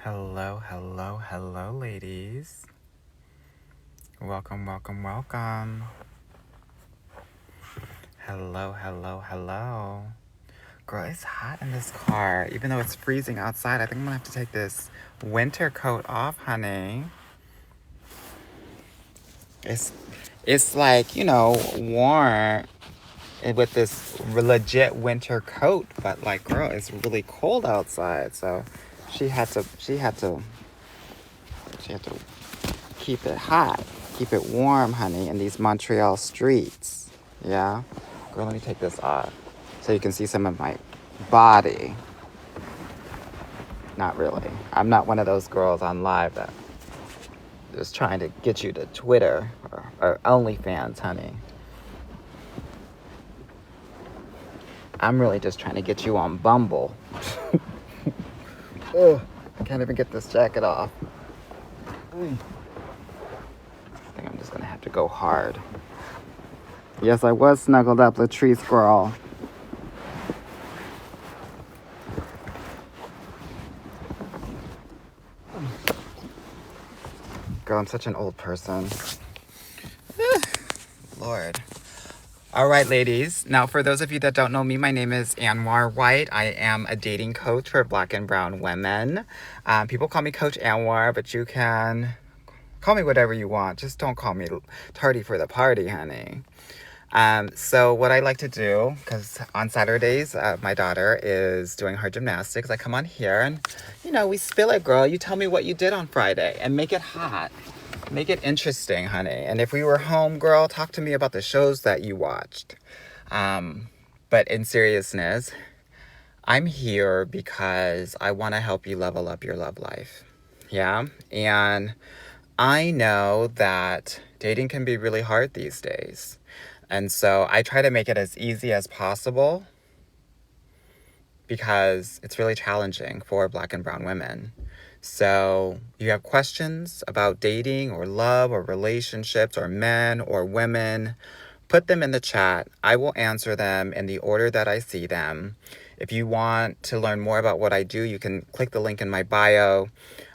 Hello, hello, hello, ladies. Welcome, welcome, welcome. Hello, hello, hello. Girl, it's hot in this car. Even though it's freezing outside, I think I'm gonna have to take this winter coat off, honey. It's like, warm with this legit winter coat, but like, girl, it's really cold outside, so she had to keep it hot, keep it warm, honey, in these Montreal streets. Yeah? Girl, let me take this off so you can see some of my body. Not really. I'm not one of those girls on live that is trying to get you to Twitter or OnlyFans, honey. I'm really just trying to get you on Bumble. Ugh, I can't even get this jacket off. I think I'm just gonna have to go hard. Yes, I was snuggled up, Latrice girl. Girl, I'm such an old person. Lord. All right, ladies. Now, for those of you that don't know me, my name is Anwar White. I am a dating coach for Black and Brown women. People call me Coach Anwar, but you can call me whatever you want. Just don't call me tardy for the party, honey. So what I like to do, because on Saturdays, my daughter is doing her gymnastics. I come on here and, we spill it, girl. You tell me what you did on Friday and make it hot. Make it interesting, honey. And if we were home, girl, talk to me about the shows that you watched. But in seriousness, I'm here because I want to help you level up your love life. Yeah? And I know that dating can be really hard these days. And so I try to make it as easy as possible because it's really challenging for Black and Brown women. So you have questions about dating or love or relationships or men or women, put them in the chat. I will answer them in the order that I see them. If you want to learn more about what I do, you can click the link in my bio.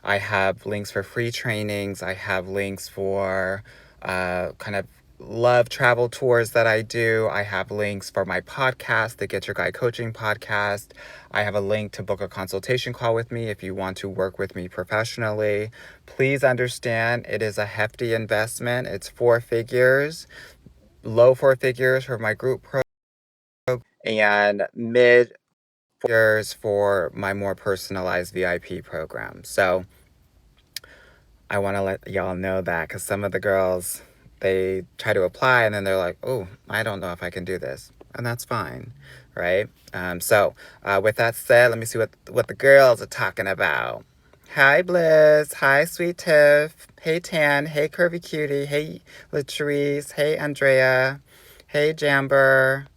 I have links for free trainings. I have links for kind of love travel tours that I do. I have links for my podcast, the Get Your Guy Coaching podcast. I have a link to book a consultation call with me if you want to work with me professionally. Please understand it is a hefty investment. It's 4 figures, low 4 figures for my group program, and mid figures for my more personalized VIP program. So I want to let y'all know that because some of the girls, they try to apply and then they're like, oh, I don't know if I can do this. And that's fine, right? So with that said, let me see what the girls are talking about. Hi, Bliss. Hi, Sweet Tiff. Hey, Tan. Hey, Curvy Cutie. Hey, Latrice. Hey, Andrea. Hey, Jamber.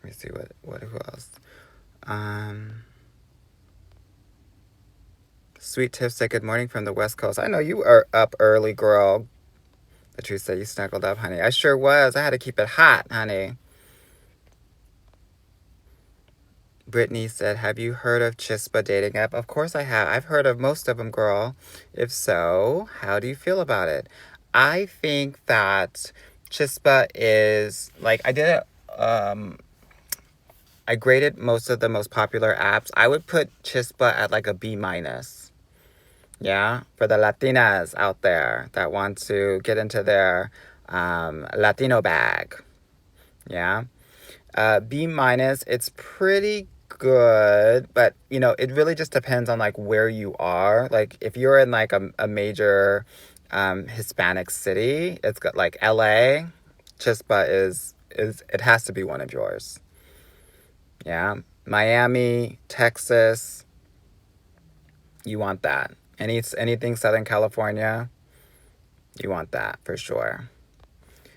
Let me see who else. Sweet Tiff said good morning from the West Coast. I know you are up early, girl. The truth said you snuggled up, honey. I sure was. I had to keep it hot, honey. Brittany said, have you heard of Chispa dating app? Of course I have. I've heard of most of them, girl. If so, how do you feel about it? I think that Chispa is, like, I graded most of the most popular apps. I would put Chispa at like a B minus. Yeah, for the Latinas out there that want to get into their Latino bag. Yeah. B minus, it's pretty good, but it really just depends on like where you are. Like if you're in like a major Hispanic city, it's got like LA, Chispa is it has to be one of yours. Yeah. Miami, Texas, you want that. Anything Southern California, you want that for sure.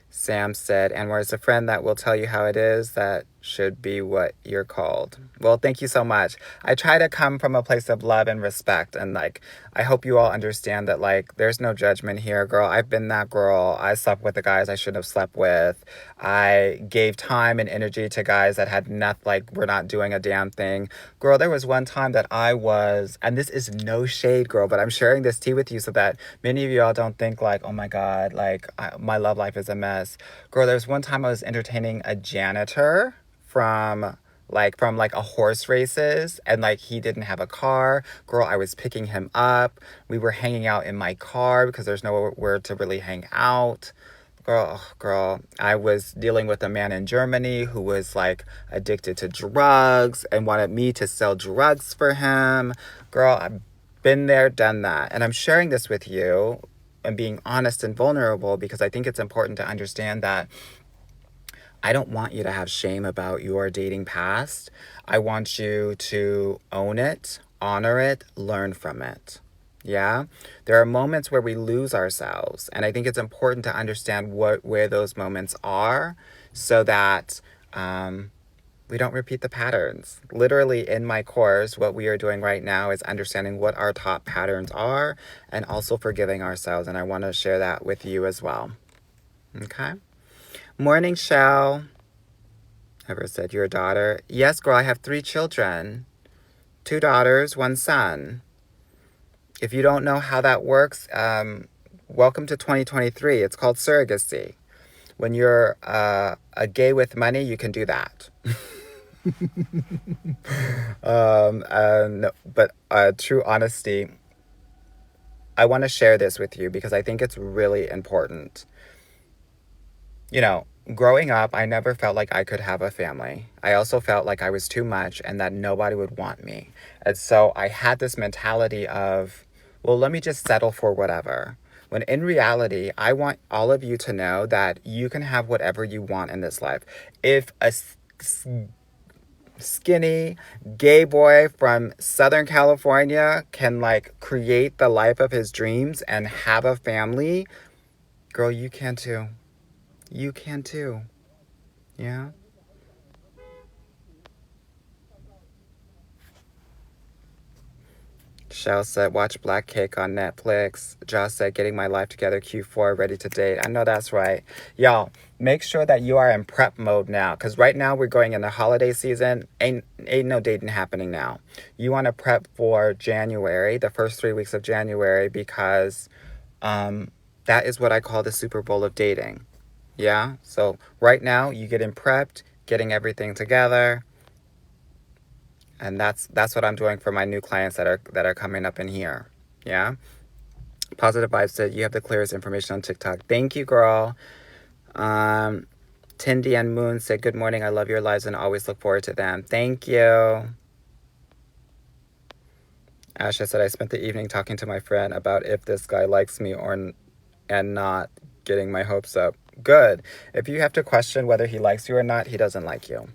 Sam said, Anwar is a friend that will tell you how it is, that should be what you're called. Well, thank you so much. I try to come from a place of love and respect. And like, I hope you all understand that, like, there's no judgment here, girl. I've been that girl. I slept with the guys I shouldn't have slept with. I gave time and energy to guys that had nothing, like, we're not doing a damn thing. Girl, there was one time that I was, and this is no shade, girl, but I'm sharing this tea with you so that many of y'all don't think like, oh my God, like, my love life is a mess. Girl, there's one time I was entertaining a janitor from a horse races, and like he didn't have a car. Girl, I was picking him up. We were hanging out in my car because there's nowhere to really hang out. Girl, I was dealing with a man in Germany who was like addicted to drugs and wanted me to sell drugs for him. Girl, I've been there, done that. And I'm sharing this with you and being honest and vulnerable because I think it's important to understand that I don't want you to have shame about your dating past. I want you to own it, honor it, learn from it. Yeah? There are moments where we lose ourselves, and I think it's important to understand where those moments are so that we don't repeat the patterns. Literally in my course, what we are doing right now is understanding what our top patterns are and also forgiving ourselves, and I want to share that with you as well. Okay? Morning, Shell. Ever said your daughter? Yes, girl, I have 3 children. 2 daughters, 1 son. If you don't know how that works, welcome to 2023. It's called surrogacy. When you're a gay with money, you can do that. No, but true honesty, I want to share this with you because I think it's really important. You know, growing up, I never felt like I could have a family. I also felt like I was too much and that nobody would want me. And so I had this mentality of, well, let me just settle for whatever. When in reality, I want all of you to know that you can have whatever you want in this life. If a skinny gay boy from Southern California can like create the life of his dreams and have a family, girl, you can too. You can too. Yeah. Shell said, watch Black Cake on Netflix. Josh said, getting my life together, Q4, ready to date. I know that's right. Y'all, make sure that you are in prep mode now. Because right now we're going in the holiday season. Ain't no dating happening now. You want to prep for January, the first 3 weeks of January, because that is what I call the Super Bowl of dating. Yeah? So right now, you getting prepped, getting everything together. And that's what I'm doing for my new clients that are coming up in here. Yeah. Positive Vibes said you have the clearest information on TikTok. Thank you, girl. Tindy and Moon said, good morning. I love your lives and always look forward to them. Thank you. Asha said, I spent the evening talking to my friend about if this guy likes me and not getting my hopes up. Good. If you have to question whether he likes you or not, he doesn't like you.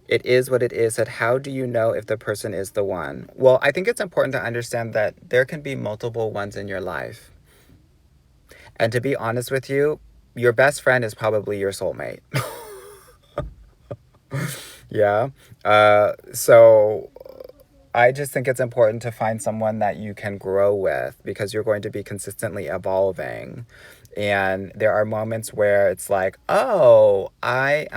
It is what it is. Said, how do you know if the person is the one? Well, I think it's important to understand that there can be multiple ones in your life. And to be honest with you, your best friend is probably your soulmate. Yeah. So I just think it's important to find someone that you can grow with because you're going to be consistently evolving. And there are moments where it's like, oh, I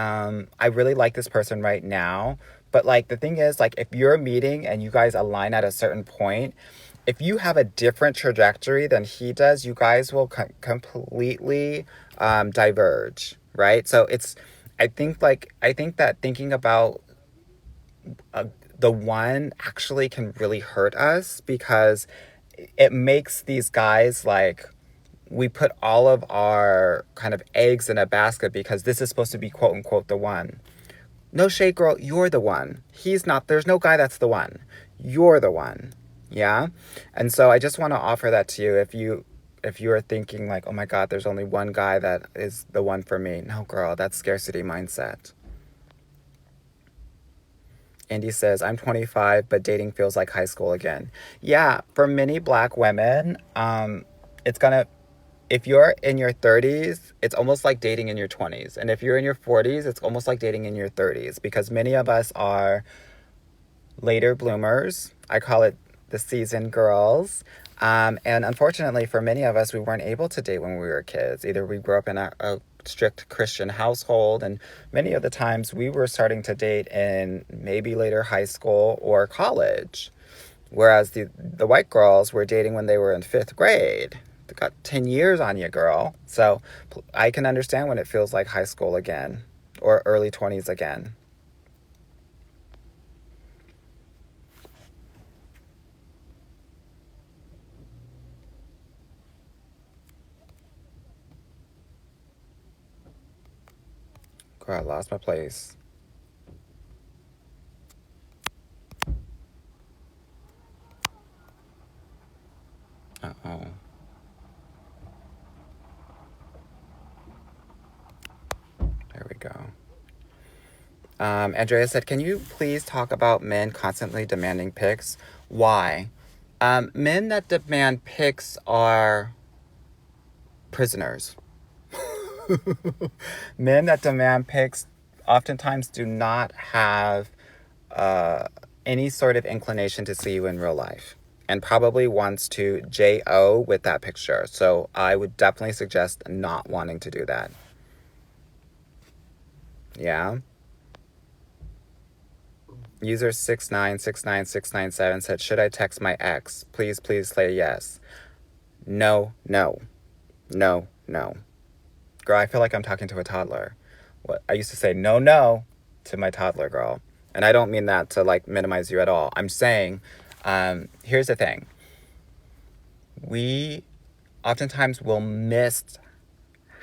really like this person right now. But like the thing is, like if you're meeting and you guys align at a certain point, if you have a different trajectory than he does, you guys will completely diverge, right? So I think that thinking about the one actually can really hurt us because it makes these guys like we put all of our kind of eggs in a basket because this is supposed to be quote unquote the one. No shade, girl, you're the one. He's not. There's no guy that's the one. You're the one. Yeah? And so I just want to offer that to you if you are thinking like, oh my God, there's only one guy that is the one for me. No, girl, that's scarcity mindset. Andy says, I'm 25, but dating feels like high school again. Yeah, for many Black women, if you're in your 30s, it's almost like dating in your 20s. And if you're in your 40s, it's almost like dating in your 30s, because many of us are later bloomers. I call it the seasoned girls. And unfortunately, for many of us, we weren't able to date when we were kids. Either we grew up in a strict Christian household, and many of the times we were starting to date in maybe later high school or college. Whereas the white girls were dating when they were in fifth grade. They got 10 years on you, girl. So I can understand when it feels like high school again or early 20s again. Girl, I lost my place. Uh-oh. There we go. Andrea said, can you please talk about men constantly demanding pics? Why? Men that demand pics are prisoners. Men that demand pics oftentimes do not have uh, any sort of inclination to see you in real life, and probably wants to JO with that picture. So I would definitely suggest not wanting to do that. Yeah. User 6969697 said, should I text my ex? Please, please say yes. No, no, no, no. Girl, I feel like I'm talking to a toddler. What I used to say no, no to my toddler, girl. And I don't mean that to like minimize you at all. I'm saying, here's the thing. We oftentimes will miss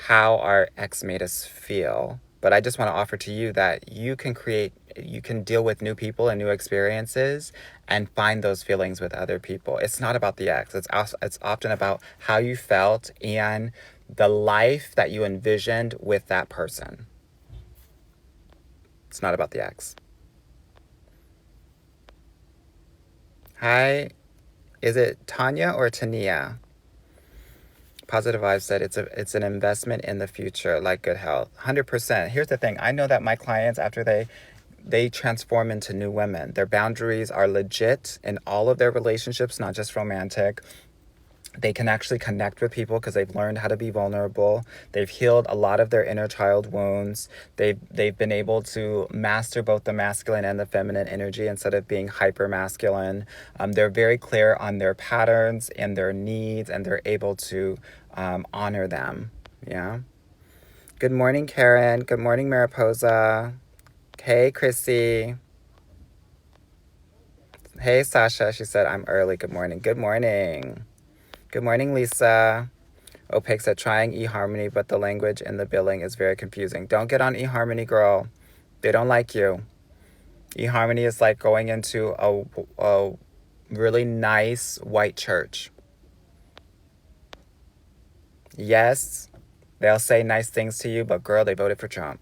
how our ex made us feel. But I just want to offer to you that you can deal with new people and new experiences and find those feelings with other people. It's not about the ex. It's often about how you felt and the life that you envisioned with that person. It's not about the ex. Hi, is it Tanya or Tania? Positive Vibes said it's an investment in the future, like good health. 100%. Here's the thing. I know that my clients, after they transform into new women, their boundaries are legit in all of their relationships, not just romantic. They can actually connect with people because they've learned how to be vulnerable. They've healed a lot of their inner child wounds. They've been able to master both the masculine and the feminine energy instead of being hyper masculine. They're very clear on their patterns and their needs, and they're able to honor them. Yeah. Good morning, Karen. Good morning, Mariposa. Hey, Chrissy. Hey, Sasha. She said, I'm early. Good morning. Good morning. Good morning, Lisa. Opaque said, trying eHarmony, but the language in the billing is very confusing. Don't get on eHarmony, girl. They don't like you. eHarmony is like going into a really nice white church. Yes, they'll say nice things to you, but girl, they voted for Trump.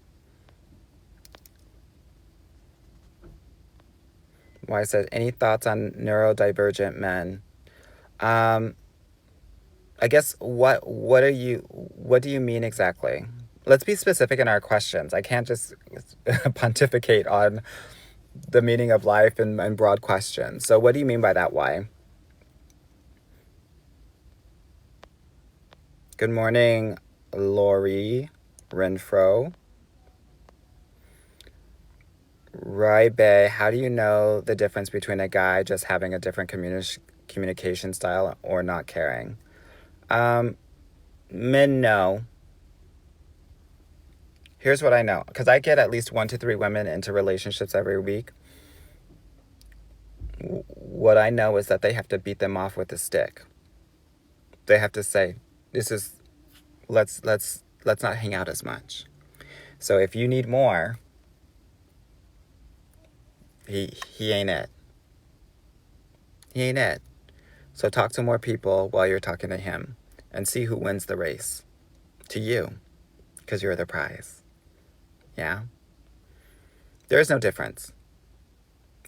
Why said, any thoughts on neurodivergent men? I guess what do you mean exactly? Let's be specific in our questions. I can't just pontificate on the meaning of life and broad questions. So what do you mean by that? Why? Good morning, Lori Renfro. Rybe, how do you know the difference between a guy just having a different communication style or not caring? Men know. Here's what I know, because I get at least 1 to 3 women into relationships every week. What I know is that they have to beat them off with a stick. They have to say, "This is let's not hang out as much." So if you need more, he ain't it. He ain't it. So talk to more people while you're talking to him and see who wins the race. To you, because you're the prize. Yeah? There is no difference.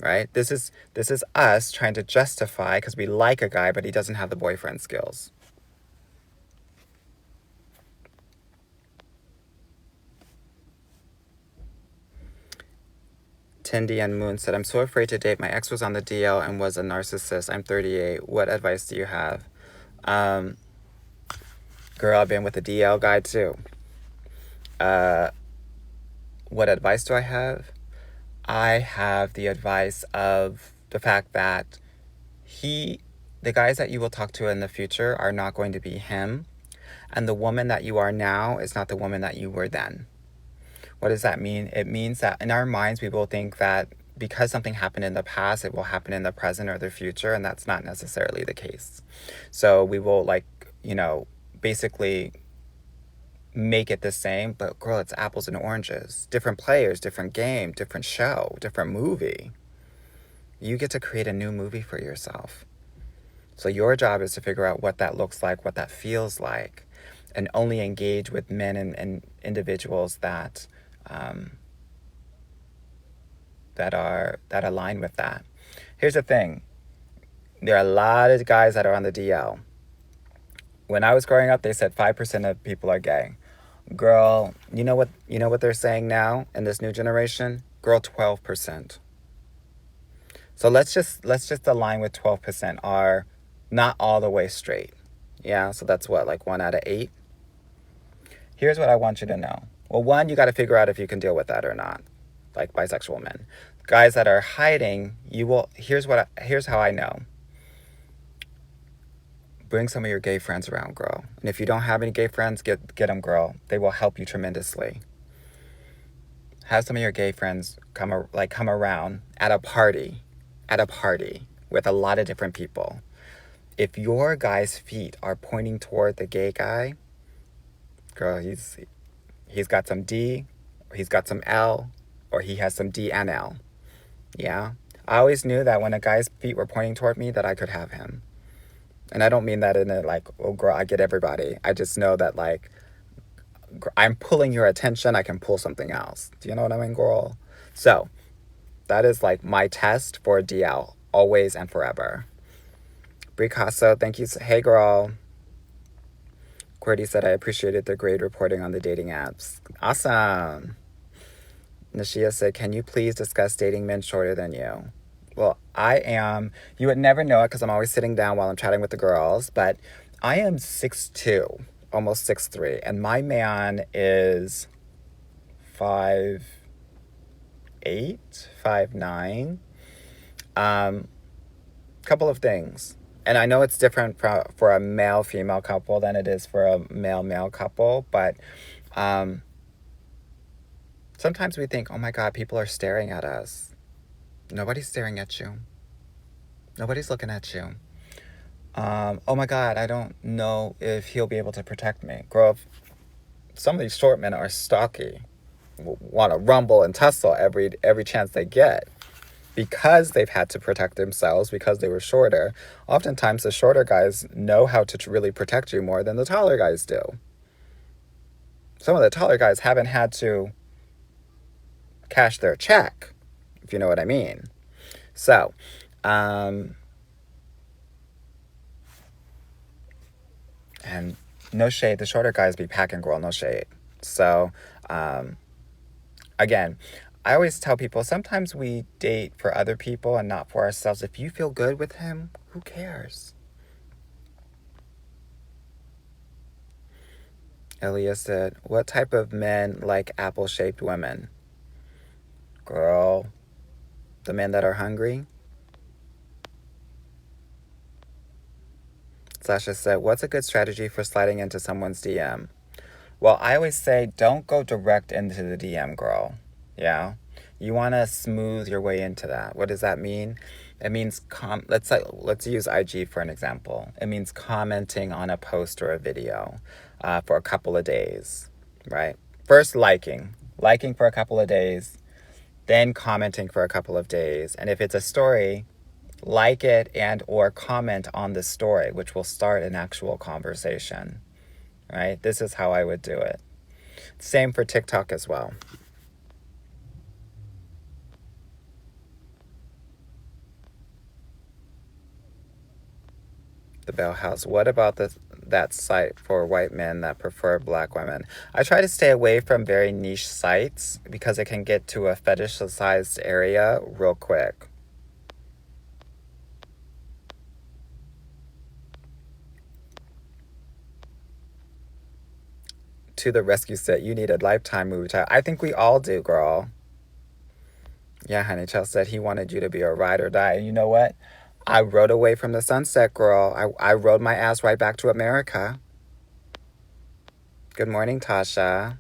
Right? This is us trying to justify because we like a guy, but he doesn't have the boyfriend skills. Tindy and Moon said, I'm so afraid to date. My ex was on the DL and was a narcissist. I'm 38. What advice do you have? Girl, I've been with the DL guy too. What advice do I have? I have the advice of the fact that the guys that you will talk to in the future are not going to be him. And the woman that you are now is not the woman that you were then. What does that mean? It means that in our minds, we will think that because something happened in the past, it will happen in the present or the future. And that's not necessarily the case. So we will basically make it the same. But girl, it's apples and oranges. Different players, different game, different show, different movie. You get to create a new movie for yourself. So your job is to figure out what that looks like, what that feels like, and only engage with men and individuals that align with that. Here's the thing. There are a lot of guys that are on the DL. When I was growing up, they said 5% of people are gay. Girl, you know what they're saying now in this new generation? Girl, 12%. So let's just align with 12% are not all the way straight. Yeah, so that's what, like 1 out of 8? Here's what I want you to know. Well, one, you got to figure out if you can deal with that or not, like bisexual men. Guys that are hiding, here's how I know. Bring some of your gay friends around, girl. And if you don't have any gay friends, get them, girl. They will help you tremendously. Have some of your gay friends come around at a party with a lot of different people. If your guy's feet are pointing toward the gay guy, girl, he's got some D, or he's got some L, or he has some D and L. Yeah? I always knew that when a guy's feet were pointing toward me, that I could have him. And I don't mean that in a oh girl, I get everybody. I just know that I'm pulling your attention, I can pull something else. Do you know what I mean, girl? So that is my test for DL, always and forever. Bricasso, thank you. Hey, girl. QWERTY said, I appreciated the great reporting on the dating apps. Awesome. Nashia said, can you please discuss dating men shorter than you? Well, you would never know it because I'm always sitting down while I'm chatting with the girls, but I am 6'2", almost 6'3", and my man is 5'8", 5'9". Couple of things. And I know it's different for a male-female couple than it is for a male-male couple, but sometimes we think, oh my God, people are staring at us. Nobody's staring at you. Nobody's looking at you. Oh my God, I don't know if he'll be able to protect me. Girl, some of these short men are stocky, want to rumble and tussle every chance they get. Because they've had to protect themselves, because they were shorter, oftentimes the shorter guys know how to really protect you more than the taller guys do. Some of the taller guys haven't had to cash their check, if you know what I mean. So, and no shade, the shorter guys be packing, girl, no shade. So, again, I always tell people, sometimes we date for other people and not for ourselves. If you feel good with him, who cares? Elias said, what type of men like apple-shaped women? Girl, the men that are hungry. Sasha said, what's a good strategy for sliding into someone's DM? Well, I always say, don't go direct into the DM, girl. Yeah? You want to smooth your way into that. What does that mean? It means, let's use IG for an example. It means commenting on a post or a video for a couple of days, right? First, liking for a couple of days, then commenting for a couple of days. And if it's a story, like it and or comment on the story, which will start an actual conversation, right? This is how I would do it. Same for TikTok as well. The Bell House. What about that site for white men that prefer black women. I try to stay away from very niche sites because it can get to a fetishized area real quick. To the rescue set, you need a lifetime movie time. I think we all do, girl. Yeah, honey, Chell said he wanted you to be a ride or die. And you know what? I rode away from the sunset, girl. I rode my ass right back to America. Good morning, Tasha.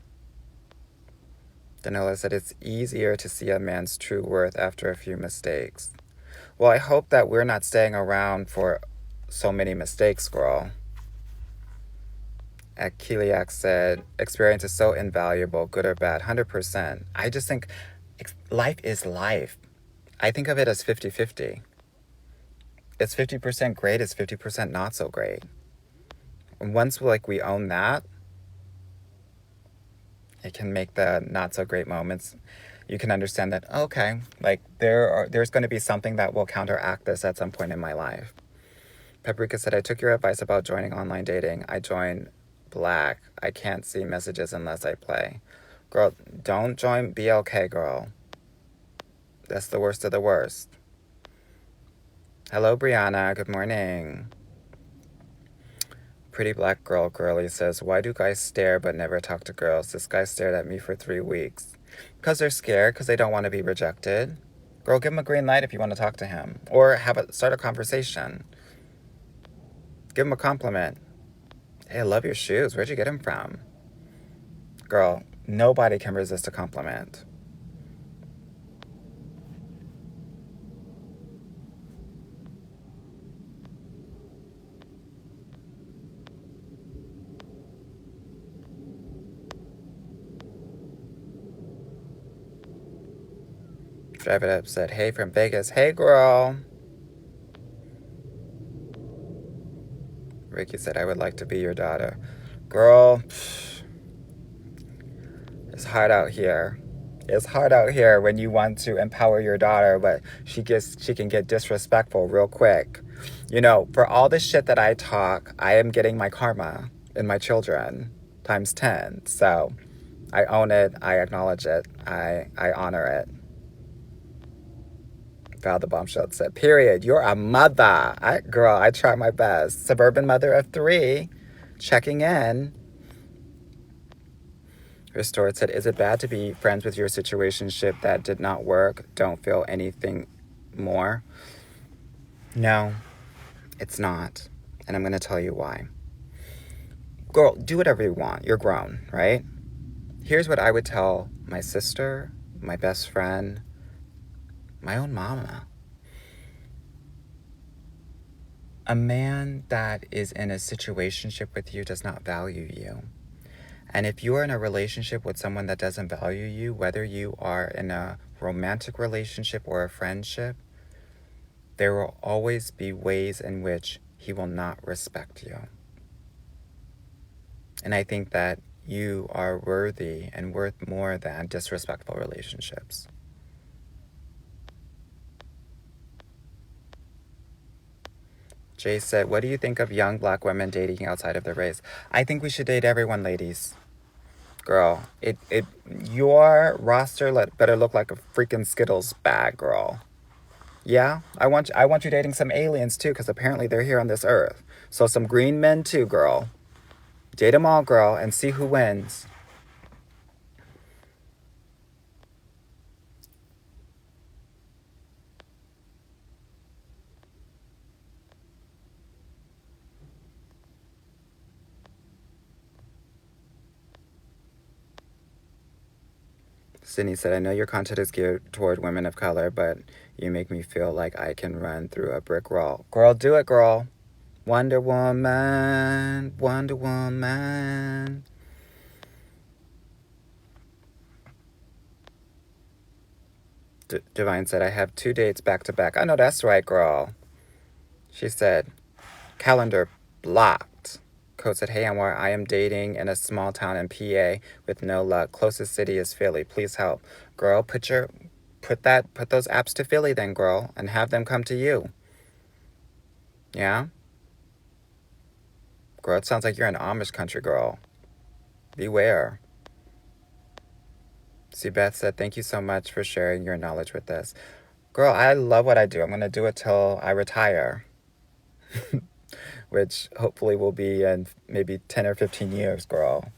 Danila said it's easier to see a man's true worth after a few mistakes. Well, I hope that we're not staying around for so many mistakes, girl. Kiliak said, experience is so invaluable, good or bad, 100%. I just think life is life. I think of it as 50-50. It's 50% great, it's 50% not so great. And once we own that, it can make the not so great moments. You can understand that, okay, there's going to be something that will counteract this at some point in my life. Paprika said, I took your advice about joining online dating. I joined Black. I can't see messages unless I play. Girl, don't join BLK, girl. That's the worst of the worst. Hello, Brianna. Good morning. Pretty black girl girly says, why do guys stare but never talk to girls? This guy stared at me for 3 weeks. Because they're scared, because they don't want to be rejected. Girl, give him a green light if you want to talk to him. Or start a conversation. Give him a compliment. Hey, I love your shoes. Where'd you get them from? Girl, nobody can resist a compliment. Drive It Up said, hey from Vegas. Hey, girl. Ricky said, I would like to be your daughter. Girl, it's hard out here. It's hard out here when you want to empower your daughter, but she can get disrespectful real quick. You know, for all the shit that I talk, I am getting my karma in my children times 10. So I own it. I acknowledge it. I honor it. Val the Bombshell said, period. You're a mother. Girl, I try my best. Suburban mother of 3. Checking in. Restored said, is it bad to be friends with your situationship that did not work? Don't feel anything more? No, it's not. And I'm going to tell you why. Girl, do whatever you want. You're grown, right? Here's what I would tell my sister, my best friend, my own mama. A man that is in a situationship with you does not value you. And if you are in a relationship with someone that doesn't value you, whether you are in a romantic relationship or a friendship, there will always be ways in which he will not respect you. And I think that you are worthy and worth more than disrespectful relationships. Jay said, what do you think of young black women dating outside of their race? I think we should date everyone, ladies. Girl, your roster better look like a freaking Skittles bag, girl. Yeah, I want you dating some aliens too, because apparently they're here on this earth. So some green men too, girl. Date them all, girl, and see who wins. Sydney said, I know your content is geared toward women of color, but you make me feel like I can run through a brick wall. Girl, do it, girl. Wonder Woman, Wonder Woman. Divine said, I have 2 dates back to back. I know that's right, girl. She said, calendar blocked. Code said, hey, Anwar, I am dating in a small town in PA with no luck. Closest city is Philly. Please help. Girl, put those apps to Philly then, girl, and have them come to you. Yeah? Girl, it sounds like you're in Amish country, girl. Beware. See, Beth said, thank you so much for sharing your knowledge with us. Girl, I love what I do. I'm going to do it till I retire, which hopefully will be in maybe 10 or 15 years, girl.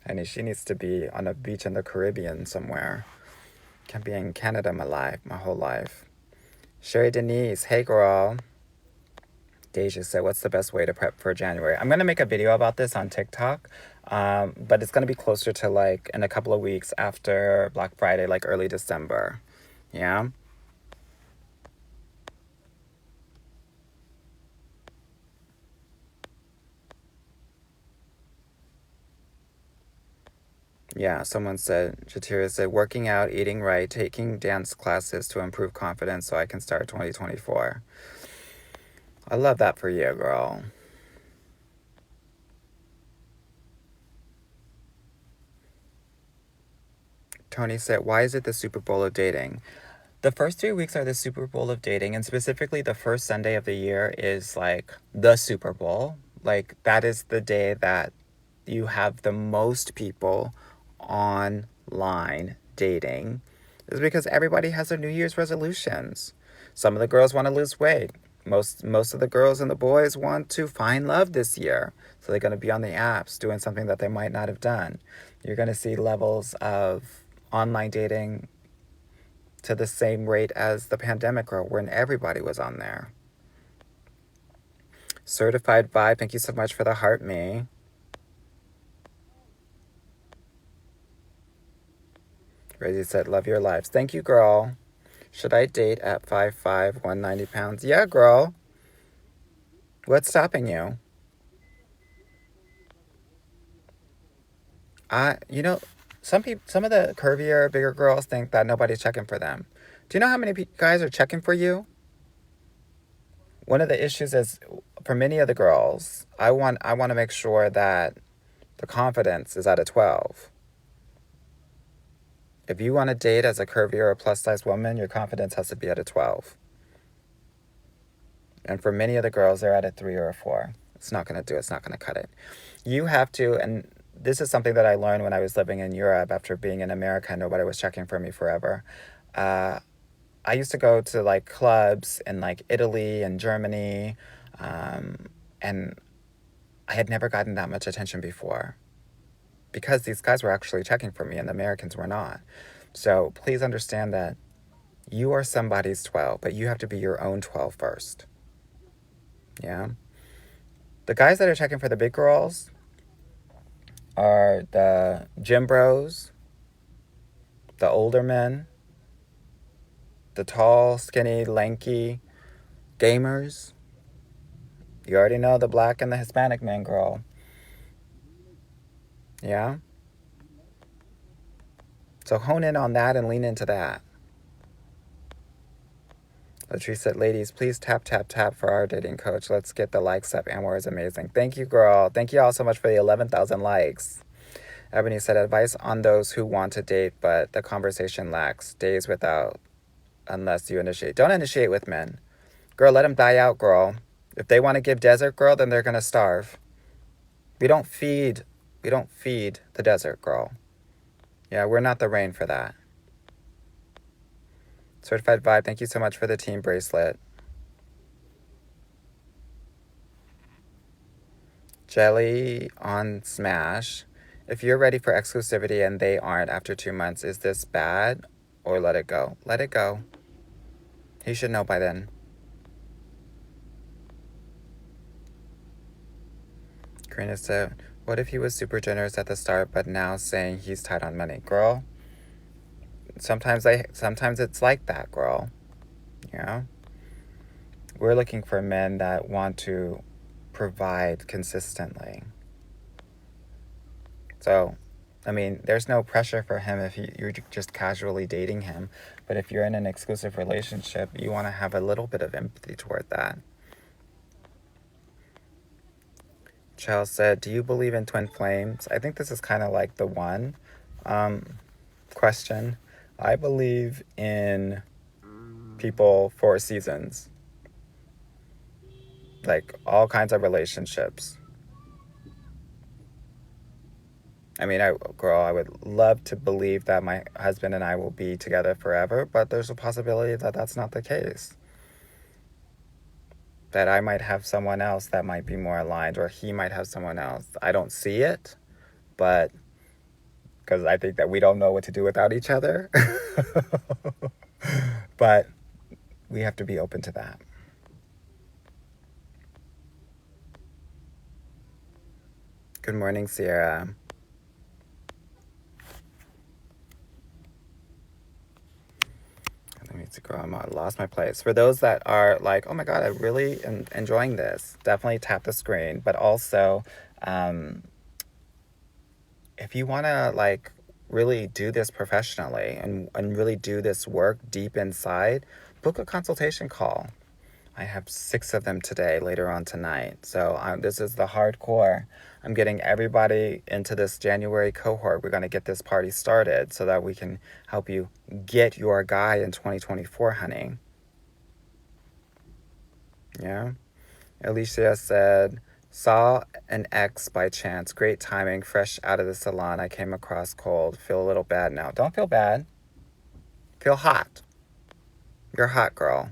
And she needs to be on a beach in the Caribbean somewhere. Can't be in Canada my whole life. Sherry Denise, hey girl. Deja said, what's the best way to prep for January? I'm going to make a video about this on TikTok, but it's going to be closer to like in a couple of weeks after Black Friday, like early December. Yeah? Yeah, someone said, Shatira said, working out, eating right, taking dance classes to improve confidence so I can start 2024. I love that for you, girl. Tony said, why is it the Super Bowl of dating? The first 3 weeks are the Super Bowl of dating, and specifically the first Sunday of the year is like the Super Bowl. Like, that is the day that you have the most people online dating, is because everybody has their New Year's resolutions. Some of the girls want to lose weight. Most of the girls and the boys want to find love this year. So they're going to be on the apps doing something that they might not have done. You're going to see levels of online dating to the same rate as the pandemic girl, when everybody was on there. Certified Vibe, thank you so much for the heart me. Rosie said, love your lives. Thank you, girl. Should I date at 5'5", 190 pounds? Yeah, girl. What's stopping you? Some of the curvier, bigger girls think that nobody's checking for them. Do you know how many guys are checking for you? One of the issues is, for many of the girls, I want to make sure that the confidence is at a 12. If you want to date as a curvier or plus size woman, your confidence has to be at a 12. And for many of the girls, they're at a 3 or a 4. It's not going to do it. It's not going to cut it. You have to, and this is something that I learned when I was living in Europe after being in America. Nobody was checking for me forever. I used to go to like clubs in like Italy and Germany, and I had never gotten that much attention before because these guys were actually checking for me and the Americans were not. So please understand that you are somebody's 12, but you have to be your own 12 first. Yeah? The guys that are checking for the big girls are the gym bros, the older men, the tall, skinny, lanky gamers. You already know the black and the Hispanic men, girl. Yeah? So hone in on that and lean into that. Latrice said, ladies, please tap, tap, tap for our dating coach. Let's get the likes up. Amor is amazing. Thank you, girl. Thank you all so much for the 11,000 likes. Ebony said, advice on those who want to date, but the conversation lacks. Days without, unless you initiate. Don't initiate with men. Girl, let them die out, girl. If they want to give desert, girl, then they're going to starve. We don't feed the desert, girl. Yeah, we're not the rain for that. Certified Vibe, thank you so much for the team bracelet. Jelly on Smash. If you're ready for exclusivity and they aren't after 2 months, is this bad or let it go? Let it go. He should know by then. Karina said, what if he was super generous at the start, but now saying he's tight on money? Girl, sometimes it's like that, girl. Yeah. We're looking for men that want to provide consistently. So, I mean, there's no pressure for him if you're just casually dating him. But if you're in an exclusive relationship, you want to have a little bit of empathy toward that. Chell said, do you believe in twin flames? I think this is kind of like the one question. I believe in people for seasons. Like all kinds of relationships. I mean, girl, I would love to believe that my husband and I will be together forever, but there's a possibility that that's not the case. That I might have someone else that might be more aligned, or he might have someone else. I don't see it, but because I think that we don't know what to do without each other. But we have to be open to that. Good morning, Sierra. Let me see, girl, I lost my place. For those that are like, oh my God, I really am enjoying this, definitely tap the screen. But also, if you want to like really do this professionally and really do this work deep inside, book a consultation call. I have 6 of them today, later on tonight. So this is the hardcore. I'm getting everybody into this January cohort. We're going to get this party started so that we can help you get your guy in 2024, honey. Yeah. Alicia said, saw an ex by chance. Great timing. Fresh out of the salon. I came across cold. Feel a little bad now. Don't feel bad. Feel hot. You're hot, girl.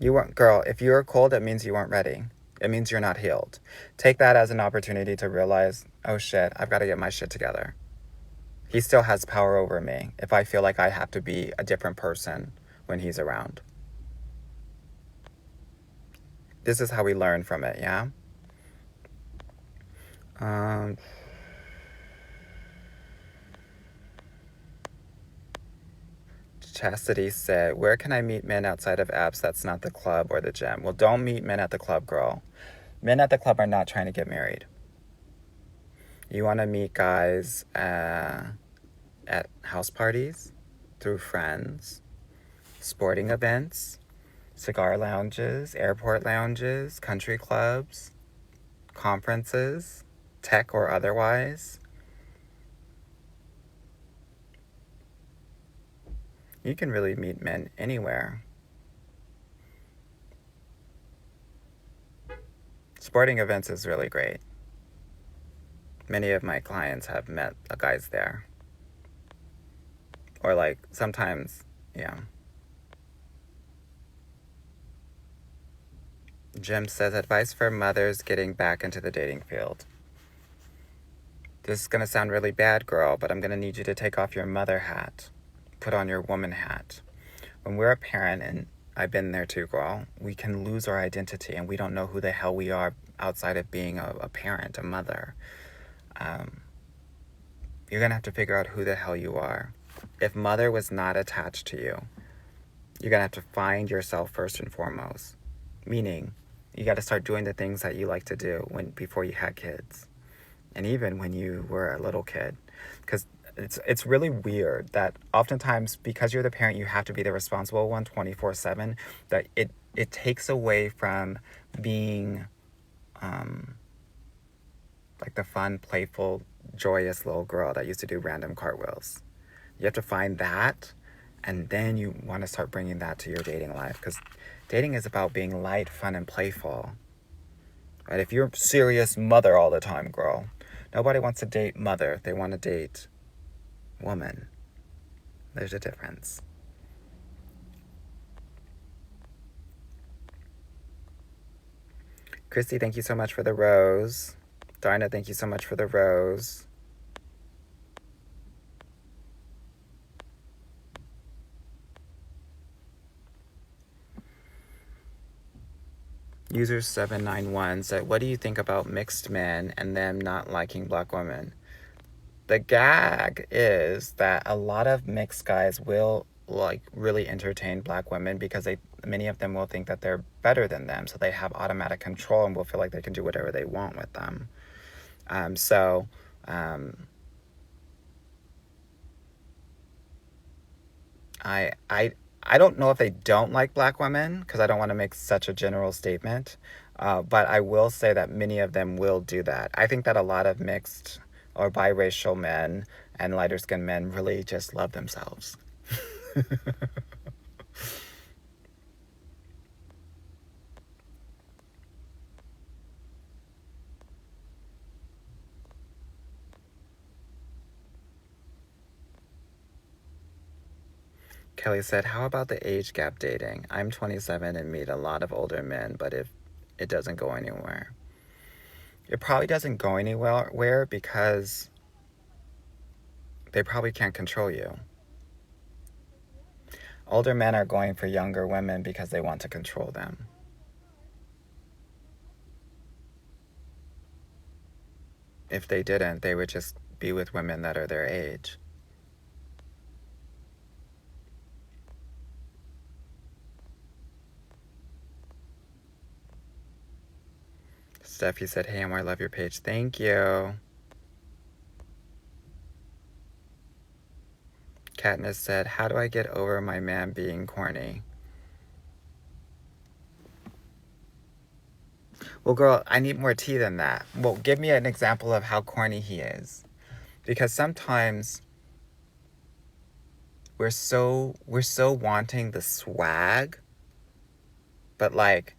You weren't, girl, if you're cold, it means you weren't ready. It means you're not healed. Take that as an opportunity to realize, oh shit, I've got to get my shit together. He still has power over me if I feel like I have to be a different person when he's around. This is how we learn from it, yeah? Chastity said, where can I meet men outside of apps that's not the club or the gym? Well, don't meet men at the club, girl. Men at the club are not trying to get married. You want to meet guys at house parties, through friends, sporting events, cigar lounges, airport lounges, country clubs, conferences, tech or otherwise. You can really meet men anywhere. Sporting events is really great. Many of my clients have met guys there. Or like sometimes, yeah. Jim says, advice for mothers getting back into the dating field. This is going to sound really bad, girl, but I'm going to need you to take off your mother hat. Put on your woman hat. When we're a parent, and I've been there too, girl, we can lose our identity and we don't know who the hell we are outside of being a parent, a mother. You're going to have to figure out who the hell you are. If mother was not attached to you, you're going to have to find yourself first and foremost. Meaning, you got to start doing the things that you like to do before you had kids. And even when you were a little kid. Because it's really weird that oftentimes, because you're the parent, you have to be the responsible one 24/7, that it takes away from being like the fun, playful, joyous little girl that used to do random cartwheels. You have to find that, and then you want to start bringing that to your dating life, because dating is about being light, fun, and playful. Right? If you're serious mother all the time, girl, nobody wants to date mother. They want to date woman. There's a difference. Christy, thank you so much for the rose. Darna, thank you so much for the rose. User 791 said, what do you think about mixed men and them not liking black women? The gag is that a lot of mixed guys will like really entertain black women because many of them will think that they're better than them, so they have automatic control and will feel like they can do whatever they want with them. I don't know if they don't like black women, because I don't want to make such a general statement, but I will say that many of them will do that. I think that a lot of mixed or biracial men and lighter skinned men really just love themselves. Kelly said, how about the age gap dating? I'm 27 and meet a lot of older men, but if it doesn't go anywhere. It probably doesn't go anywhere because they probably can't control you. Older men are going for younger women because they want to control them. If they didn't, they would just be with women that are their age. Steffi said, hey, Amor, I love your page. Thank you. Katniss said, how do I get over my man being corny? Well, girl, I need more tea than that. Well, give me an example of how corny he is. Because sometimes we're so wanting the swag, but like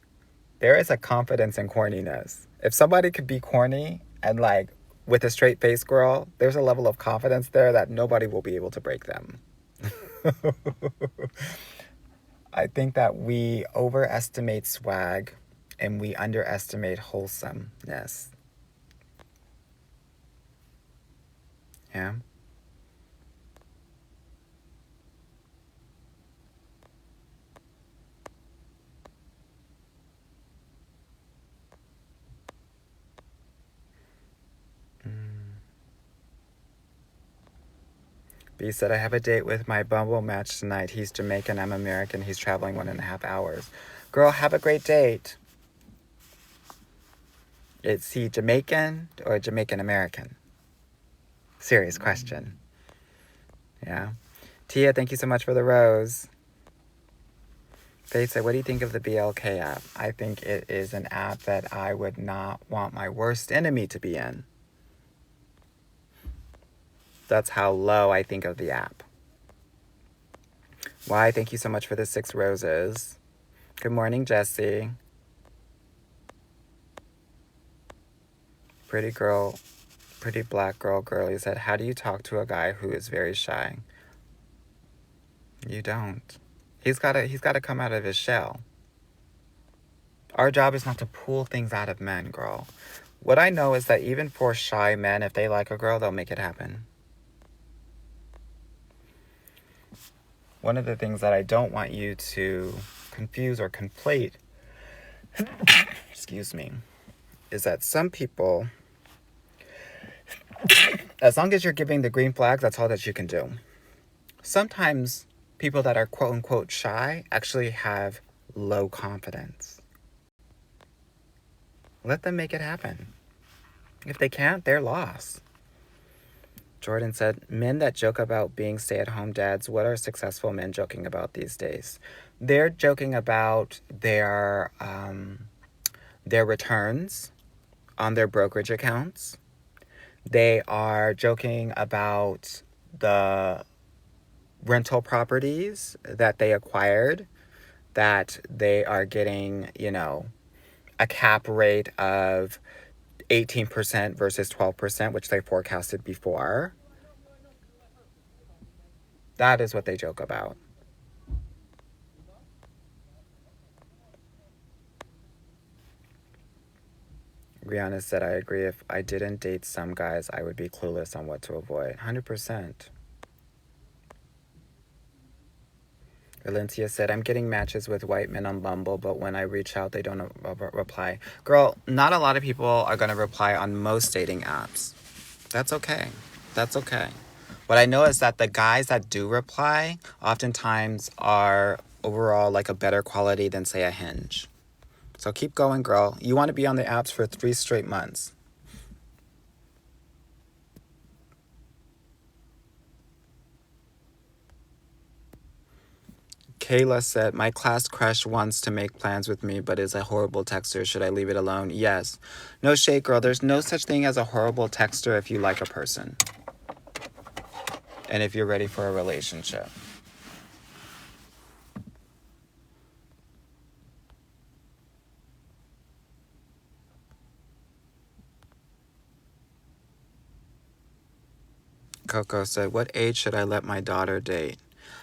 there is a confidence in corniness. If somebody could be corny and like with a straight face, girl, there's a level of confidence there that nobody will be able to break them. I think that we overestimate swag and we underestimate wholesomeness. Yeah. B said, I have a date with my Bumble match tonight. He's Jamaican, I'm American. He's traveling 1.5 hours. Girl, have a great date. Is he Jamaican or Jamaican American? Serious question. Yeah. Tia, thank you so much for the rose. Faith said, what do you think of the BLK app? I think it is an app that I would not want my worst enemy to be in. That's how low I think of the app. Why? Thank you so much for the 6 roses. Good morning, Jessie. Pretty black girl girly said, how do you talk to a guy who is very shy? You don't. He's gotta come out of his shell. Our job is not to pull things out of men, girl. What I know is that even for shy men, if they like a girl, they'll make it happen. One of the things that I don't want you to confuse or conflate, excuse me, is that some people, as long as you're giving the green flags, that's all that you can do. Sometimes people that are quote unquote shy actually have low confidence. Let them make it happen. If they can't, they're lost. Jordan said, men that joke about being stay-at-home dads, what are successful men joking about these days? They're joking about their returns on their brokerage accounts. They are joking about the rental properties that they acquired, that they are getting, a cap rate of 18% versus 12%, which they forecasted before. That is what they joke about. Rihanna said, I agree. If I didn't date some guys, I would be clueless on what to avoid. 100%. Valencia said, I'm getting matches with white men on Bumble, but when I reach out, they don't reply. Girl, not a lot of people are going to reply on most dating apps. That's okay. That's okay. What I know is that the guys that do reply oftentimes are overall like a better quality than, say, a Hinge. So keep going, girl. You want to be on the apps for 3 straight months. Kayla said, my class crush wants to make plans with me, but is a horrible texter. Should I leave it alone? Yes. No shade, girl. There's no such thing as a horrible texter if you like a person. And if you're ready for a relationship. Coco said, what age should I let my daughter date?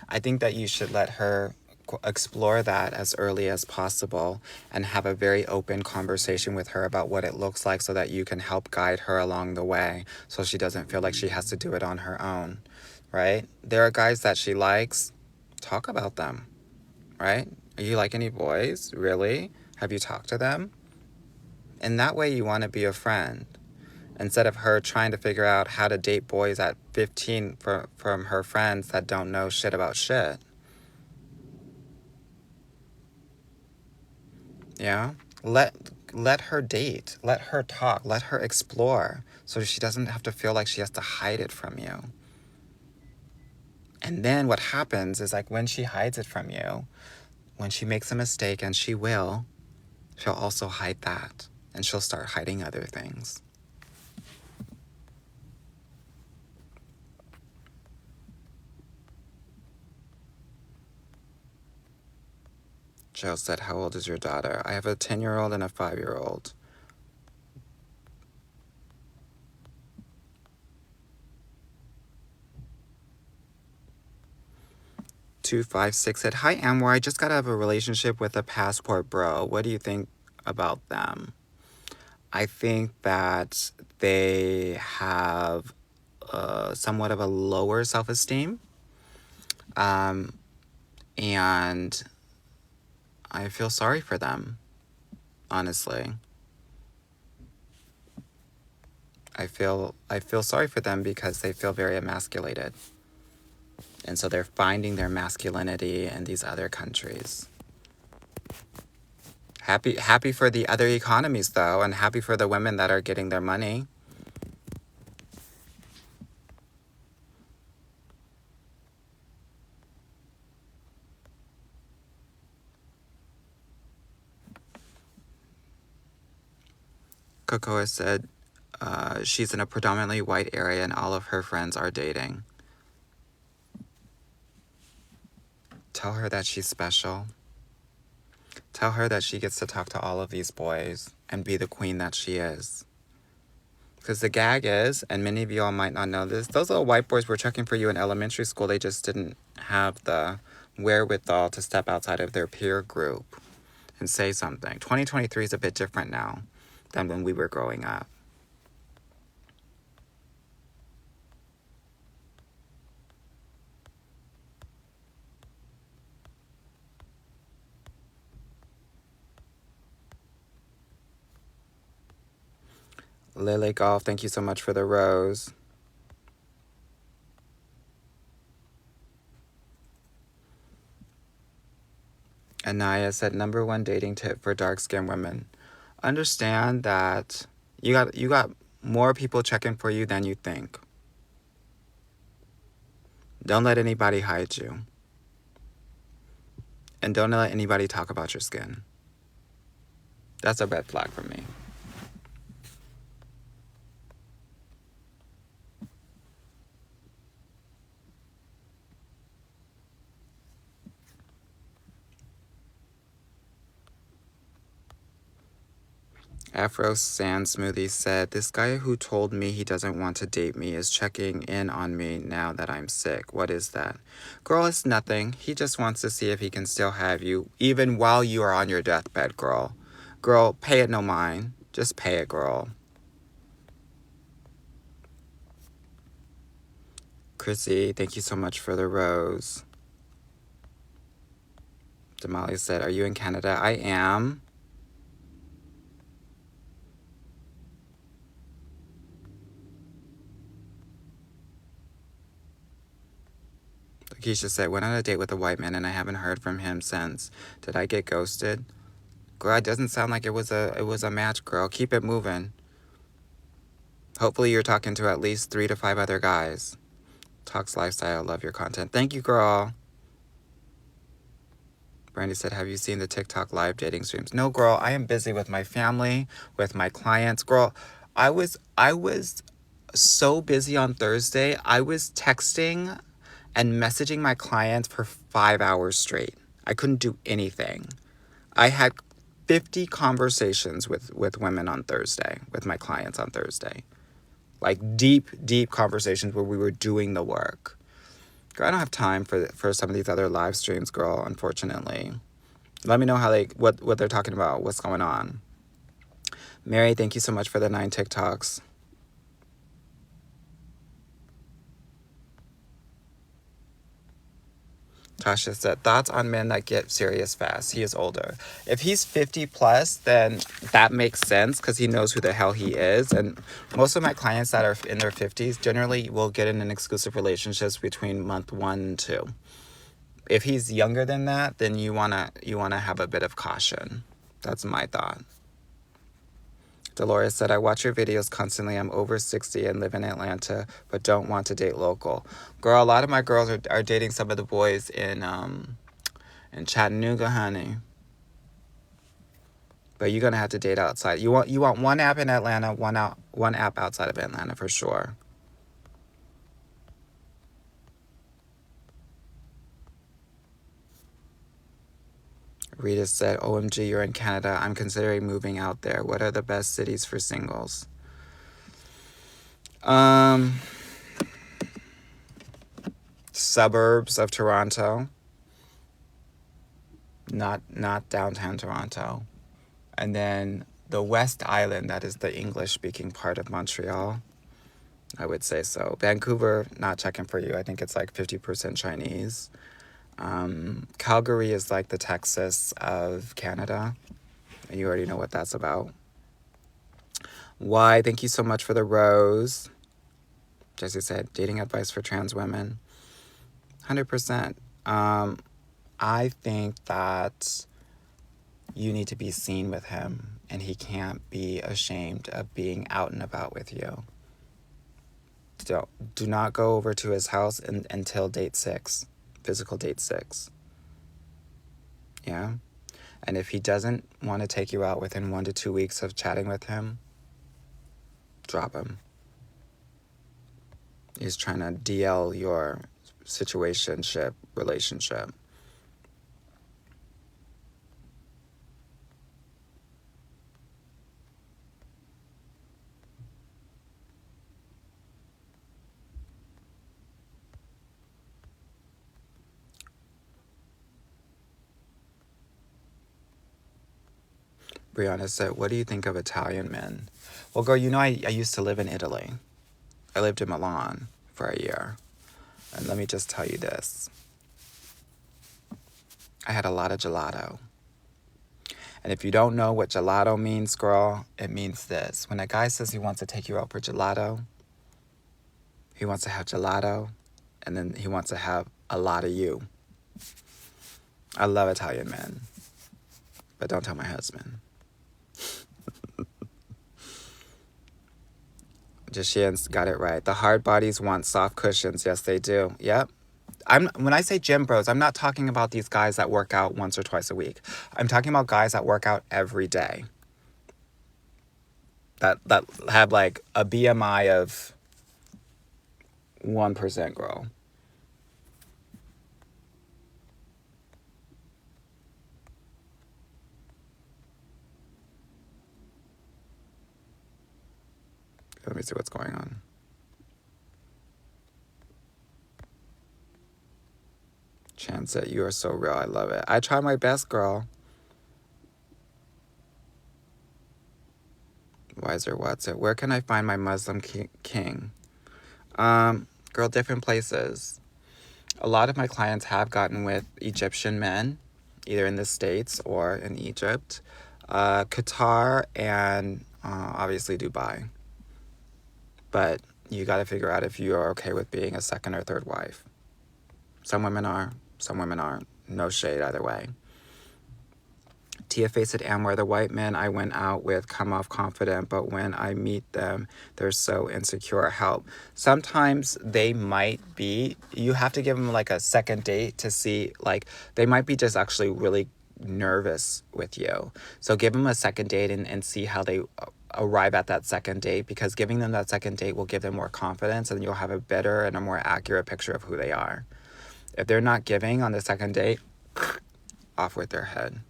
I think that you should let her explore that as early as possible and have a very open conversation with her about what it looks like so that you can help guide her along the way so she doesn't feel like she has to do it on her own, right? There are guys that she likes, talk about them, right? You like any boys? Really? Have you talked to them? And that way you want to be a friend instead of her trying to figure out how to date boys at 15 from her friends that don't know shit about shit. Yeah? Let her date. Let her talk. Let her explore so she doesn't have to feel like she has to hide it from you. And then what happens is like when she hides it from you, when she makes a mistake, and she will, she'll also hide that. And she'll start hiding other things. Joe said, how old is your daughter? I have a 10-year-old and a 5-year-old. "256 said, hi, Amwar. I just got out of a relationship with a passport bro. What do you think about them? I think that they have somewhat of a lower self-esteem. And I feel sorry for them, honestly. I feel sorry for them because they feel very emasculated. And so they're finding their masculinity in these other countries. Happy for the other economies, though, and happy for the women that are getting their money. Cocoa said she's in a predominantly white area and all of her friends are dating. Tell her that she's special. Tell her that she gets to talk to all of these boys and be the queen that she is. Because the gag is, and many of y'all might not know this, those little white boys were checking for you in elementary school. They just didn't have the wherewithal to step outside of their peer group and say something. 2023 is a bit different now than when we were growing up. Lily Golf, thank you so much for the rose. Anaya said, #1 dating tip for dark-skinned women. Understand that you got more people checking for you than you think. Don't let anybody hide you. And don't let anybody talk about your skin. That's a red flag for me. Afro Sand Smoothie said, this guy who told me he doesn't want to date me is checking in on me now that I'm sick. What is that? Girl, it's nothing. He just wants to see if he can still have you, even while you are on your deathbed, girl. Girl, pay it no mind. Just pay it, girl. Chrissy, thank you so much for the rose. Damali said, are you in Canada? I am. Keisha said, went on a date with a white man and I haven't heard from him since. Did I get ghosted? Girl, it doesn't sound like it was a match, girl. Keep it moving. Hopefully you're talking to at least 3 to 5 other guys. Talks Lifestyle, love your content. Thank you, girl. Brandy said, have you seen the TikTok live dating streams? No, girl, I am busy with my family, with my clients. Girl, I was so busy on Thursday. I was texting and messaging my clients for 5 hours straight. I couldn't do anything. I had 50 conversations with women on Thursday, with my clients on Thursday. Like deep conversations where we were doing the work. Girl, I don't have time for some of these other live streams, girl, unfortunately. Let me know how what they're talking about, what's going on. Mary, thank you so much for the 9 TikToks. Tasha said, thoughts on men that get serious fast. He is older. If he's 50 plus, then that makes sense because he knows who the hell he is. And most of my clients that are in their 50s generally will get in an exclusive relationships between month 1 and 2. If he's younger than that, then you wanna have a bit of caution. That's my thought. Dolores said, I watch your videos constantly. I'm over 60 and live in Atlanta, but don't want to date local. Girl, a lot of my girls are dating some of the boys in Chattanooga, honey. But you're gonna have to date outside. You want one app in Atlanta, one app outside of Atlanta for sure. Rita said, OMG, you're in Canada. I'm considering moving out there. What are the best cities for singles? Suburbs of Toronto. Not downtown Toronto. And then the West Island, that is the English-speaking part of Montreal. I would say so. Vancouver, not checking for you. I think it's like 50% Chinese. Calgary is like the Texas of Canada. And you already know what that's about. Why? Thank you so much for the rose. Jesse said, dating advice for trans women. 100%. I think that you need to be seen with him, and he can't be ashamed of being out and about with you. Do not go over to his house until date 6, physical date 6. Yeah? And if he doesn't want to take you out within 1 to 2 weeks of chatting with him, drop him. He's trying to DL your situationship, relationship. Brianna said, what do you think of Italian men? Well, girl, you know I used to live in Italy. I lived in Milan for a year. And let me just tell you this. I had a lot of gelato. And if you don't know what gelato means, girl, it means this. When a guy says he wants to take you out for gelato, he wants to have gelato, and then he wants to have a lot of you. I love Italian men. But don't tell my husband. Jashian's got it right. The hard bodies want soft cushions. Yes, they do. Yep. When I say gym bros, I'm not talking about these guys that work out once or twice a week. I'm talking about guys that work out every day. That have like a BMI of 1%, girl. Let me see what's going on. Chance said, you are so real. I love it. I try my best, girl. Wiser Watson. Where can I find my Muslim king? Girl, different places. A lot of my clients have gotten with Egyptian men, either in the States or in Egypt. Qatar and obviously Dubai. But you got to figure out if you are okay with being a second or third wife. Some women are, some women aren't. No shade either way. Tia Face said, Amware, the white men I went out with come off confident, but when I meet them, they're so insecure. Help. Sometimes they might be, you have to give them like a second date to see, like, they might be just actually really nervous with you. So give them a second date and see how they arrive at that second date, because giving them that second date will give them more confidence, and you'll have a better and a more accurate picture of who they are. If they're not giving on the second date, off with their head.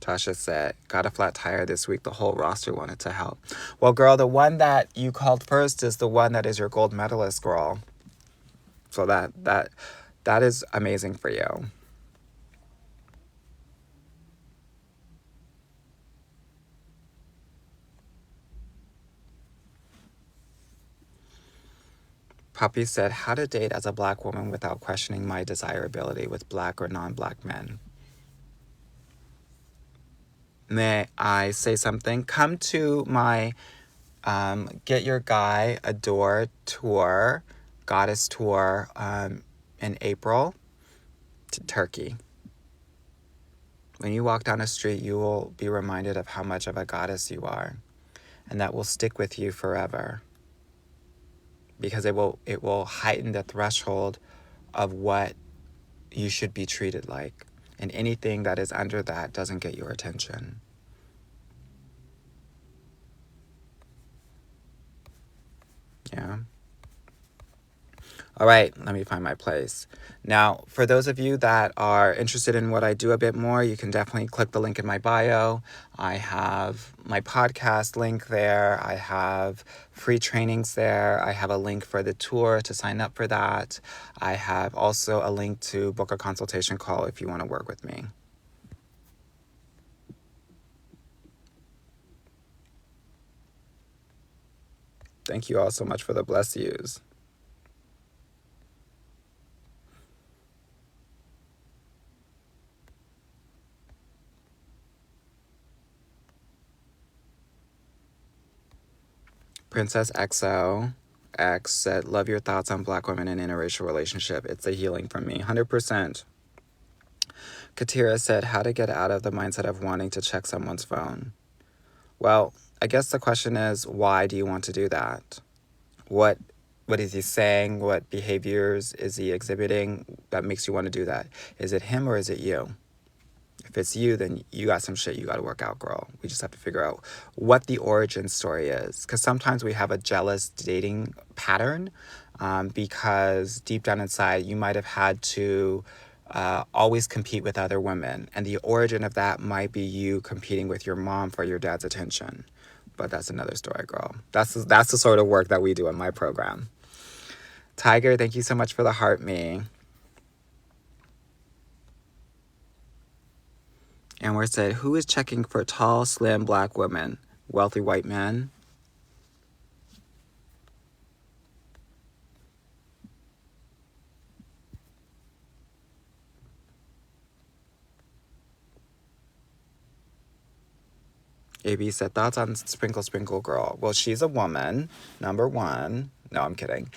Tasha said, got a flat tire this week. The whole roster wanted to help. Well, girl, the one that you called first is the one that is your gold medalist, girl. So that is amazing for you. Poppy said, how to date as a black woman without questioning my desirability with black or non-black men. May I say something? Come to my Get Your Guy Adore tour, goddess tour, in April to Turkey. When you walk down the street, you will be reminded of how much of a goddess you are, and that will stick with you forever, because it will heighten the threshold of what you should be treated like, and anything that is under that doesn't get your attention. Yeah. All right, let me find my place. Now, for those of you that are interested in what I do a bit more, you can definitely click the link in my bio. I have my podcast link there. I have free trainings there. I have a link for the tour to sign up for that. I have also a link to book a consultation call if you want to work with me. Thank you all so much for the bless yous. Princess XO X said, love your thoughts on black women in interracial relationship. It's a healing for me, 100%. Katira said, how to get out of the mindset of wanting to check someone's phone. Well, I guess the question is, why do you want to do that? What is he saying? What behaviors is he exhibiting that makes you want to do that? Is it him or is it you? If it's you, then you got some shit you got to work out, girl. We just have to figure out what the origin story is. Because sometimes we have a jealous dating pattern because deep down inside, you might have had to always compete with other women. And the origin of that might be you competing with your mom for your dad's attention. But that's another story, girl. That's the sort of work that we do in my program. Tiger, thank you so much for the heart me. And we said, who is checking for tall, slim black women? Wealthy white men? AB said, thoughts on Sprinkle Sprinkle Girl? Well, she's a woman, number one. No, I'm kidding.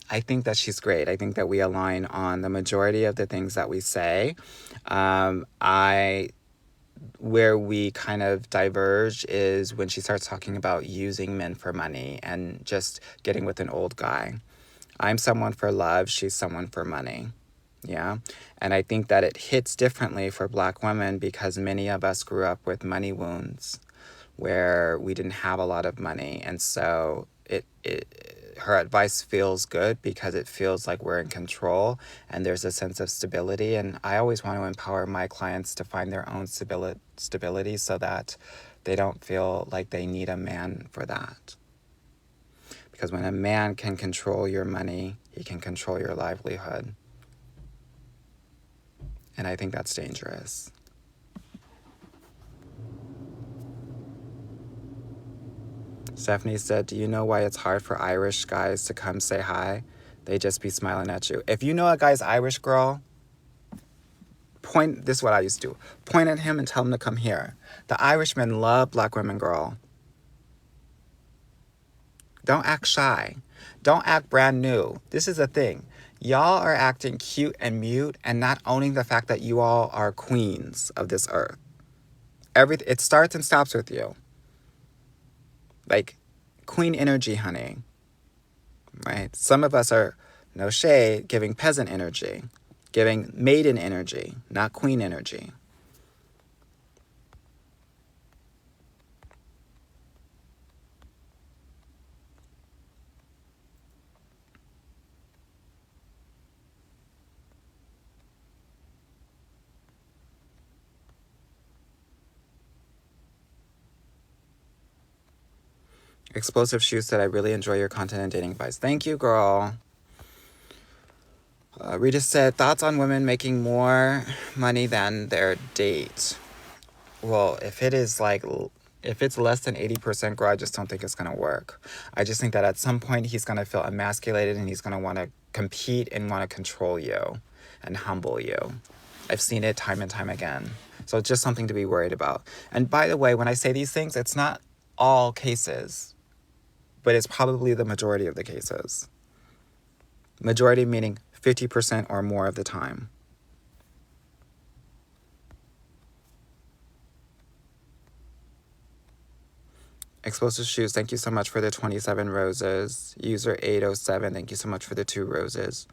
I think that she's great. I think that we align on the majority of the things that we say. Where we kind of diverge is when she starts talking about using men for money and just getting with an old guy. I'm someone for love. She's someone for money. Yeah. And I think that it hits differently for black women because many of us grew up with money wounds where we didn't have a lot of money. And so her advice feels good because it feels like we're in control and there's a sense of stability. And I always want to empower my clients to find their own stability so that they don't feel like they need a man for that. Because when a man can control your money, he can control your livelihood. And I think that's dangerous. Stephanie said, do you know why it's hard for Irish guys to come say hi? They just be smiling at you. If you know a guy's Irish, girl, this is what I used to do. Point at him and tell him to come here. The Irishmen love black women, girl. Don't act shy. Don't act brand new. This is the thing. Y'all are acting cute and mute and not owning the fact that you all are queens of this earth. It starts and stops with you. Like, queen energy, honey. Right? Some of us are, no shade, giving peasant energy, giving maiden energy, not queen energy. Explosive Shoe said, I really enjoy your content and dating advice. Thank you, girl. Rita said, thoughts on women making more money than their date. Well, if it's less than 80%, girl, I just don't think it's going to work. I just think that at some point he's going to feel emasculated and he's going to want to compete and want to control you and humble you. I've seen it time and time again. So it's just something to be worried about. And by the way, when I say these things, it's not all cases, but it's probably the majority of the cases. Majority meaning 50% or more of the time. Explosive Shoes, thank you so much for the 27 roses. User 807, thank you so much for the 2 roses.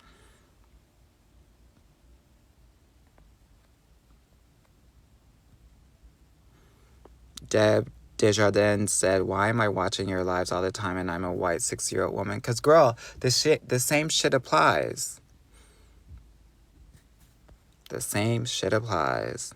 Deb Desjardins said, why am I watching your lives all the time and I'm a white 6-year-old woman? Because, girl, the same shit applies. The same shit applies.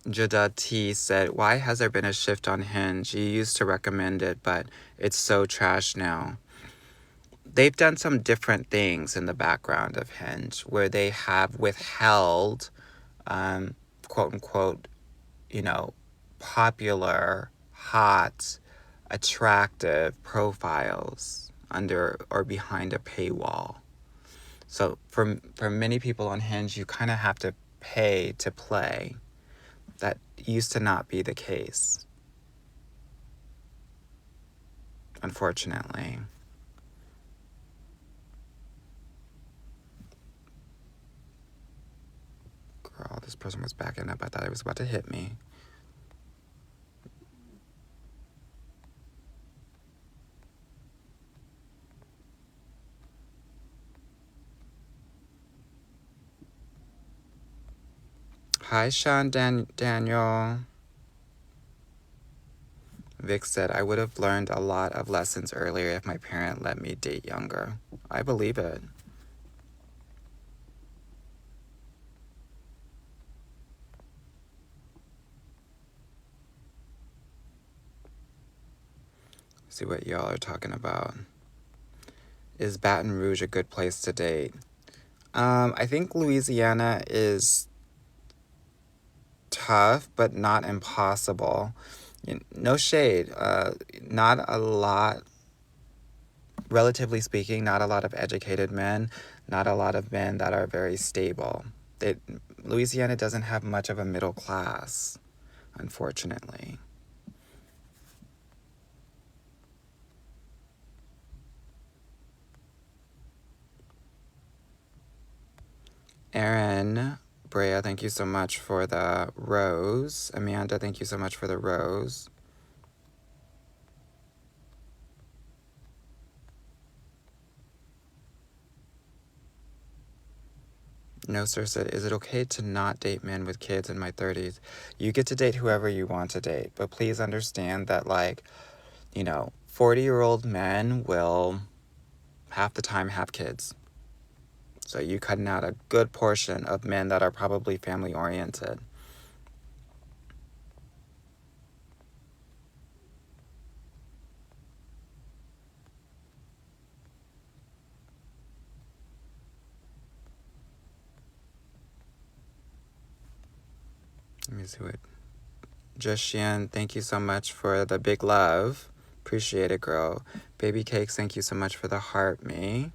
Jada T said, why has there been a shift on Hinge? You used to recommend it, but it's so trash now. They've done some different things in the background of Hinge where they have withheld, quote unquote, popular, hot, attractive profiles under or behind a paywall. So for many people on Hinge, you kind of have to pay to play. That used to not be the case, unfortunately. Girl, this person was backing up. I thought it was about to hit me. Hi, Sean Daniel. Vic said, I would have learned a lot of lessons earlier if my parent let me date younger. I believe it. See what y'all are talking about. Is Baton Rouge a good place to date? I think Louisiana is tough, but not impossible. No shade. Not a lot, relatively speaking, not a lot of educated men, not a lot of men that are very stable. Louisiana doesn't have much of a middle class, unfortunately. Aaron Brea, thank you so much for the rose. Amanda, thank you so much for the rose. No, sir said, is it okay to not date men with kids in my 30s? You get to date whoever you want to date, but please understand that, 40-year-old men will half the time have kids. So you're cutting out a good portion of men that are probably family-oriented. Let me see what... Joshian, thank you so much for the big love. Appreciate it, girl. Baby Cakes, thank you so much for the heart me.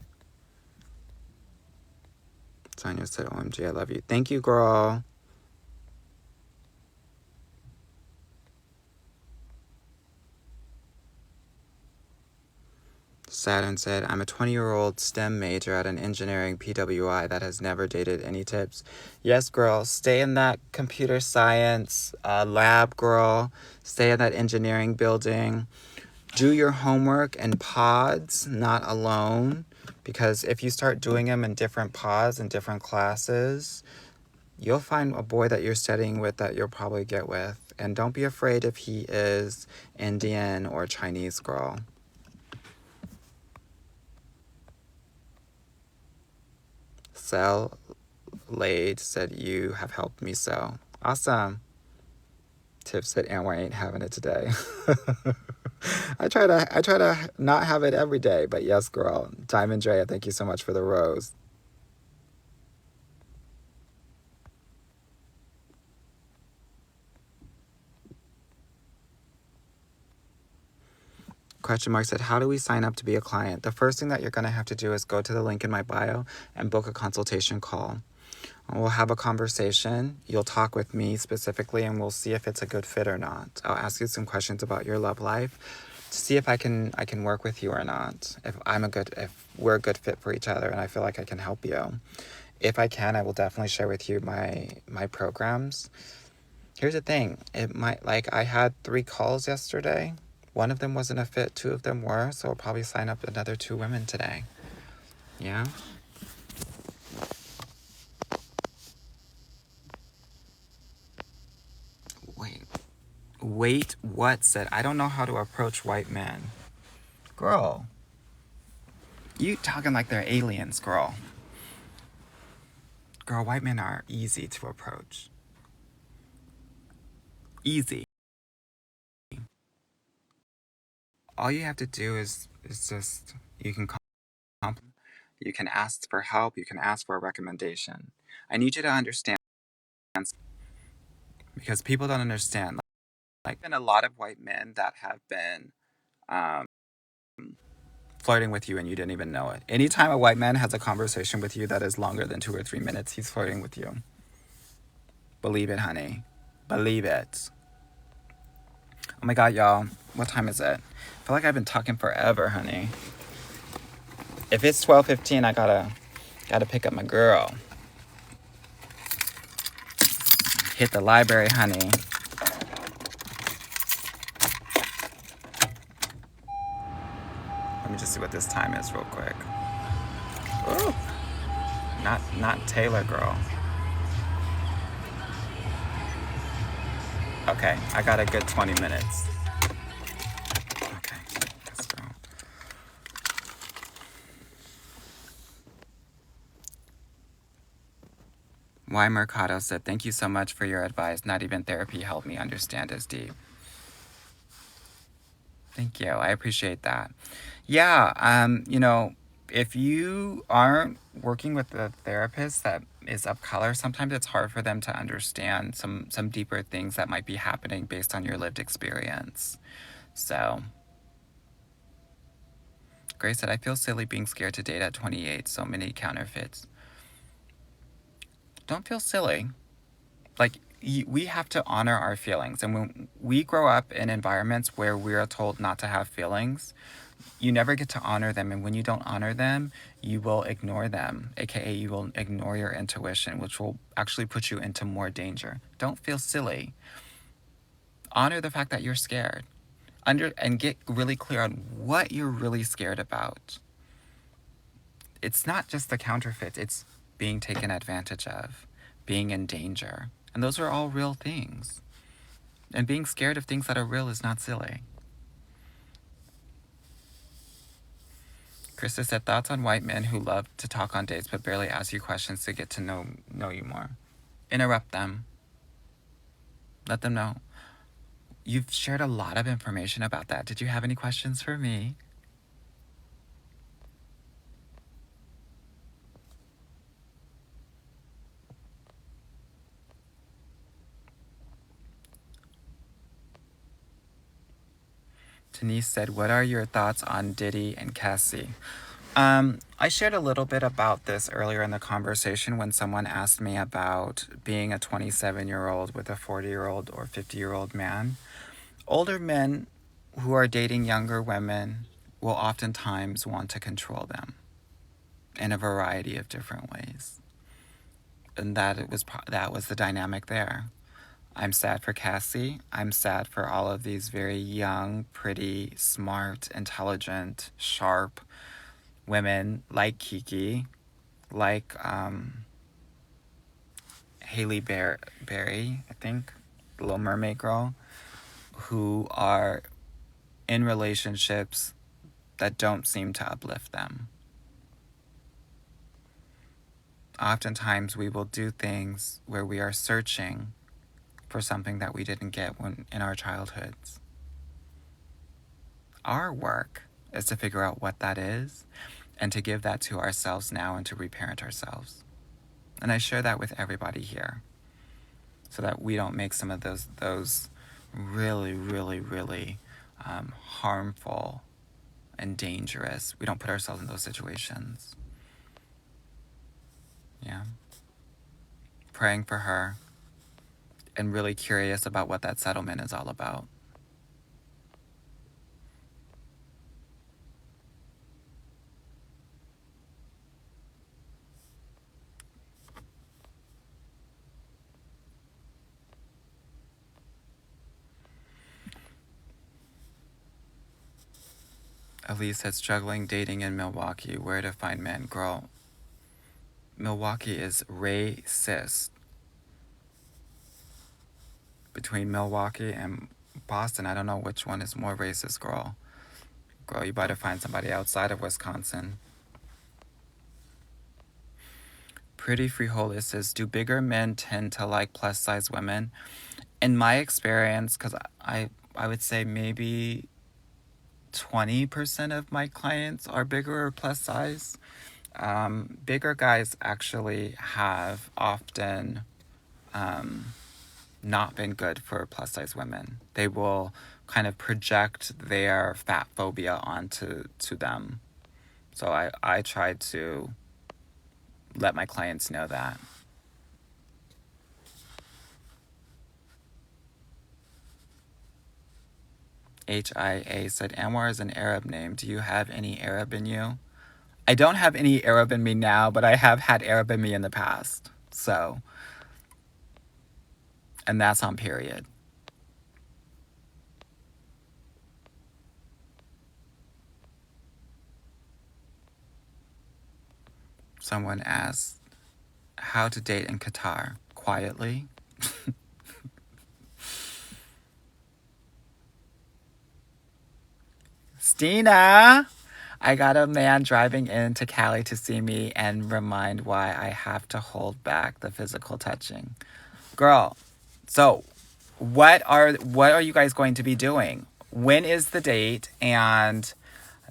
Sonia said, OMG, I love you. Thank you, girl. Saturn said, I'm a 20-year-old STEM major at an engineering PWI that has never dated. Any tips? Yes, girl. Stay in that computer science lab, girl. Stay in that engineering building. Do your homework in pods, not alone. Because if you start doing them in different pods and different classes, you'll find a boy that you're studying with that you'll probably get with. And don't be afraid if he is Indian or Chinese, girl. Marcel Lade said, you have helped me so. Awesome. Tiff said, Anwar ain't having it today. I try to not have it every day, but yes, girl. Diamond Drea, thank you so much for the rose. Question mark said, how do we sign up to be a client? The first thing that you're going to have to do is go to the link in my bio and book a consultation call. We'll have a conversation. You'll talk with me specifically, and we'll see if it's a good fit or not. I'll ask you some questions about your love life to see if I can work with you or not. If we're a good fit for each other, and I feel like I can help you. If I can, I will definitely share with you my programs. Here's the thing. I had 3 calls yesterday. One of them wasn't a fit. 2 of them were. So I'll probably sign up another 2 women today. Yeah. Wait, what? Said, I don't know how to approach white men. Girl. You talking like they're aliens, girl. Girl, white men are easy to approach. Easy. All you have to do is just, you can compliment, you can ask for help, you can ask for a recommendation. I need you to understand, because people don't understand. Like, been a lot of white men that have been flirting with you and you didn't even know it. Anytime a white man has a conversation with you that is longer than 2 or 3 minutes, he's flirting with you. Believe it, honey. Believe it. Oh my God, y'all. What time is it? I feel like I've been talking forever, honey. If it's 12:15, I gotta pick up my girl. Hit the library, honey. Let me just see what this time is real quick. Ooh. Not Taylor, girl. Okay, I got a good 20 minutes. Okay, let's go. Y Mercado said, thank you so much for your advice. Not even therapy helped me understand as deep. Thank you. I appreciate that. Yeah, if you aren't working with a therapist that is of color, sometimes it's hard for them to understand some deeper things that might be happening based on your lived experience. So, Grace said, I feel silly being scared to date at 28. So many counterfeits. Don't feel silly. Like, we have to honor our feelings. And when we grow up in environments where we're told not to have feelings, you never get to honor them. And when you don't honor them, you will ignore them, aka you will ignore your intuition, which will actually put you into more danger. Don't feel silly. Honor the fact that you're scared. And get really clear on what you're really scared about. It's not just the counterfeit, it's being taken advantage of, being in danger. And those are all real things. And being scared of things that are real is not silly. Krista said, thoughts on white men who love to talk on dates but barely ask you questions to get to know you more. Interrupt them. Let them know. You've shared a lot of information about that. Did you have any questions for me? Denise said, what are your thoughts on Diddy and Cassie? I shared a little bit about this earlier in the conversation when someone asked me about being a 27-year-old with a 40-year-old or 50-year-old man. Older men who are dating younger women will oftentimes want to control them in a variety of different ways. And that was the dynamic there. I'm sad for Cassie. I'm sad for all of these very young, pretty, smart, intelligent, sharp women like Kiki, like Haley Berry, I think, the Little Mermaid girl, who are in relationships that don't seem to uplift them. Oftentimes we will do things where we are searching for something that we didn't get when in our childhoods. Our work is to figure out what that is and to give that to ourselves now and to reparent ourselves. And I share that with everybody here so that we don't make some of those really, really, really harmful and dangerous. We don't put ourselves in those situations. Yeah. Praying for her and really curious about what that settlement is all about. Elise said, struggling dating in Milwaukee. Where to find men? Girl, Milwaukee is racist. Between Milwaukee and Boston, I don't know which one is more racist, girl. Girl, you better find somebody outside of Wisconsin. Pretty Freeholder says, do bigger men tend to like plus size women? In my experience, because I would say maybe 20% of my clients are bigger or plus size. Bigger guys actually have often not been good for plus size women. They will kind of project their fat phobia onto them. So I try to let my clients know that. HIA said, Anwar is an Arab name. Do you have any Arab in you? I don't have any Arab in me now, but I have had Arab in me in the past. So, and that's on period. Someone asked, how to date in Qatar? Quietly. Stina! I got a man driving into Cali to see me and remind why I have to hold back the physical touching. Girl, so what are you guys going to be doing? When is the date? And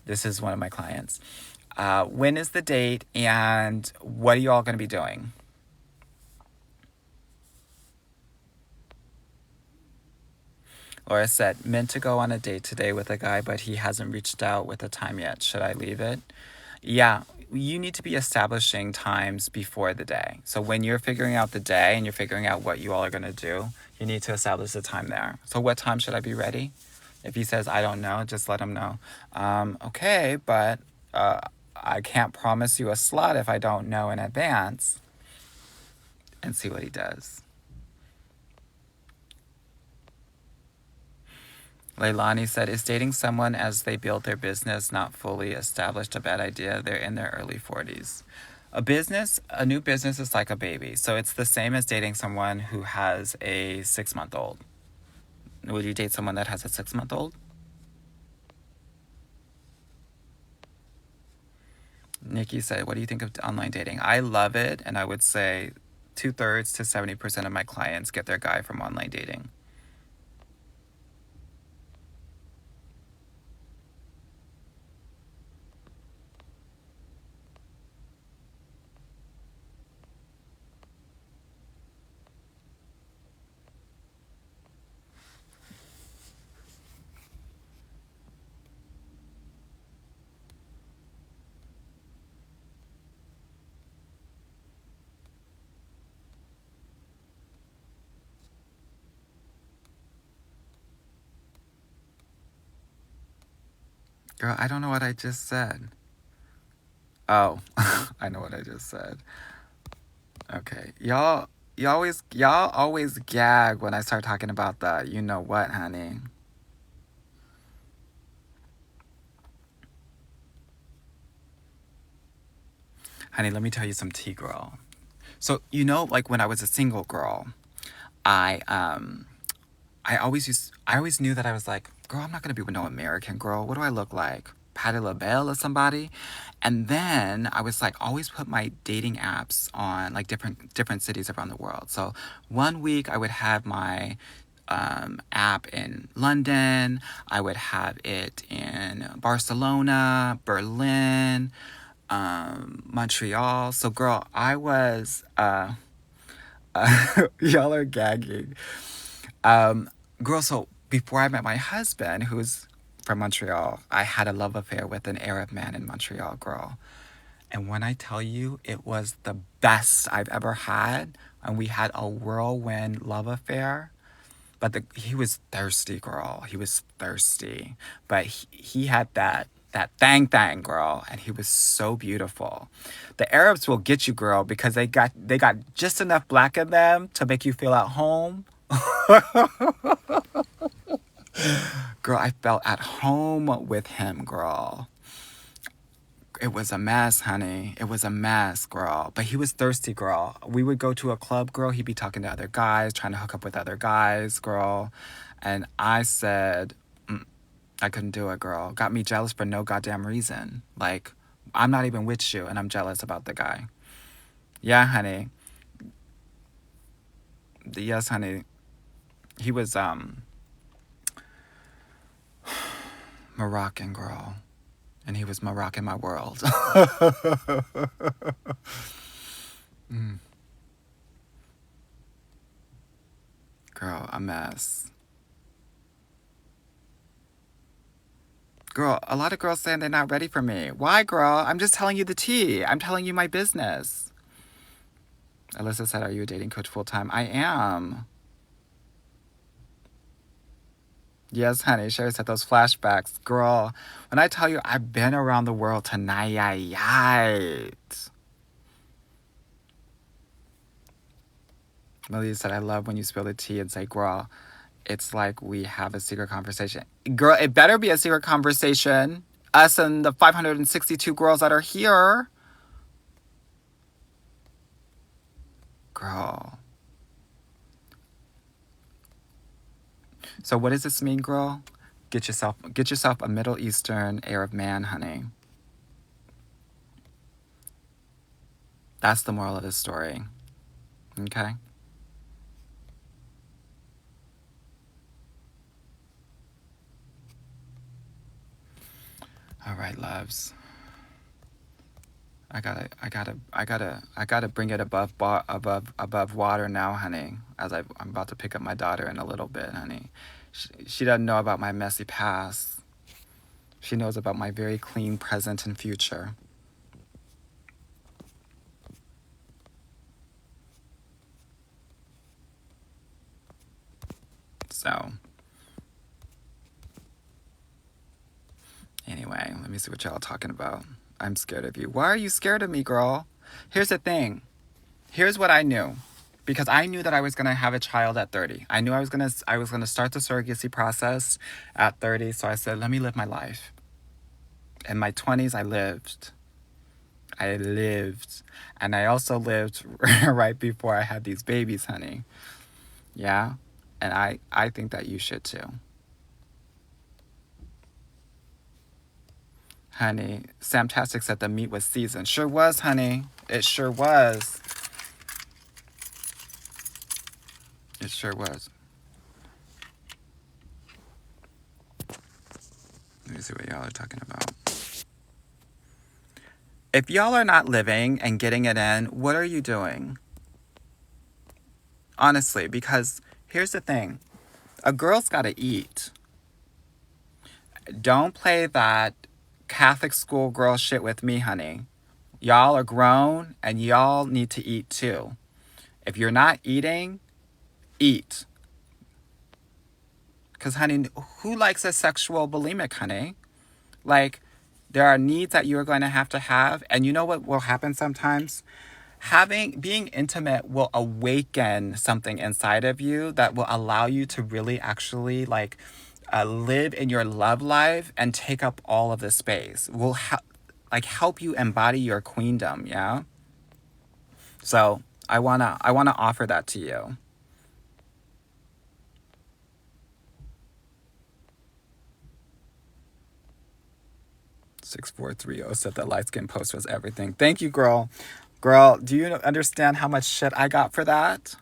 this is one of my clients. When is the date and what are you all going to be doing? Laura said, meant to go on a date today with a guy, but he hasn't reached out with a time yet. Should I leave it? Yeah, you need to be establishing times before the day. So when you're figuring out the day and you're figuring out what you all are going to do, you need to establish the time there. So what time should I be ready? If he says, I don't know, just let him know. Okay, but I can't promise you a slot if I don't know in advance. And see what he does. Leilani said, is dating someone as they build their business not fully established a bad idea? They're in their early 40s. A new business is like a baby. So it's the same as dating someone who has a 6-month-old. Would you date someone that has a 6-month-old? Nikki said, what do you think of online dating? I love it. And I would say 2/3 to 70% of my clients get their guy from online dating. Girl, I don't know what I just said. Oh, I know what I just said. Okay. Y'all always gag when I start talking about that. You know what, honey? Honey, let me tell you some tea, girl. So, like when I was a single girl, I always knew that I was like, girl, I'm not gonna be with no American girl. What do I look like? Patti LaBelle or somebody. And then I was like, always put my dating apps on like different cities around the world. So one week I would have my app in London. I would have it in Barcelona, Berlin, Montreal. So girl, I was y'all are gagging. Girl, so before I met my husband, who's from Montreal, I had a love affair with an Arab man in Montreal, girl. And when I tell you it was the best I've ever had, and we had a whirlwind love affair, but he was thirsty, girl. He was thirsty. But he had that thang, girl, and he was so beautiful. The Arabs will get you, girl, because they got just enough black in them to make you feel at home. Girl, I felt at home with him, girl. It was a mess, honey. It was a mess, girl. But he was thirsty, girl. We would go to a club, girl. He'd be talking to other guys, trying to hook up with other guys, girl. And I said, I couldn't do it, girl. Got me jealous for no goddamn reason. Like, I'm not even with you, and I'm jealous about the guy. Yeah, honey. Yes, honey. He was, Moroccan, girl. And he was Moroccan my world. Girl, a mess. Girl, a lot of girls saying they're not ready for me. Why, girl? I'm just telling you the tea. I'm telling you my business. Alyssa said, are you a dating coach full-time? I am. Yes, honey. Sherry said those flashbacks. Girl, when I tell you I've been around the world tonight. Malia said, I love when you spill the tea and say, girl, it's like we have a secret conversation. Girl, it better be a secret conversation. Us and the 562 girls that are here. Girl. So what does this mean, girl? Get yourself a Middle Eastern Arab man, honey. That's the moral of this story. Okay? All right, loves. I gotta bring it above water now, honey. As I'm about to pick up my daughter in a little bit, honey. She doesn't know about my messy past. She knows about my very clean present and future. So, anyway, let me see what y'all are talking about. I'm scared of you. Why are you scared of me, girl? Here's the thing. Here's what I knew. Because I knew that I was gonna have a child at 30. I knew I was gonna start the surrogacy process at 30. So I said, let me live my life. In my 20s, I lived. And I also lived right before I had these babies, honey. Yeah? And I think that you should too. Honey, Samtastic said the meat was seasoned. Sure was, honey. It sure was. It sure was. Let me see what y'all are talking about. If y'all are not living and getting it in, what are you doing? Honestly, because here's the thing. A girl's got to eat. Don't play that Catholic school girl shit with me, honey. Y'all are grown and y'all need to eat too. If you're not eating, eat. Because, honey, who likes a sexual bulimic, honey? Like, there are needs that you're going to have. And you know what will happen sometimes? Being intimate will awaken something inside of you that will allow you to really actually, like, live in your love life and take up all of the space. Will help you embody your queendom, yeah? So I wanna offer that to you. 6430 said the light skin post was everything. Thank you, girl. Girl, do you understand how much shit I got for that?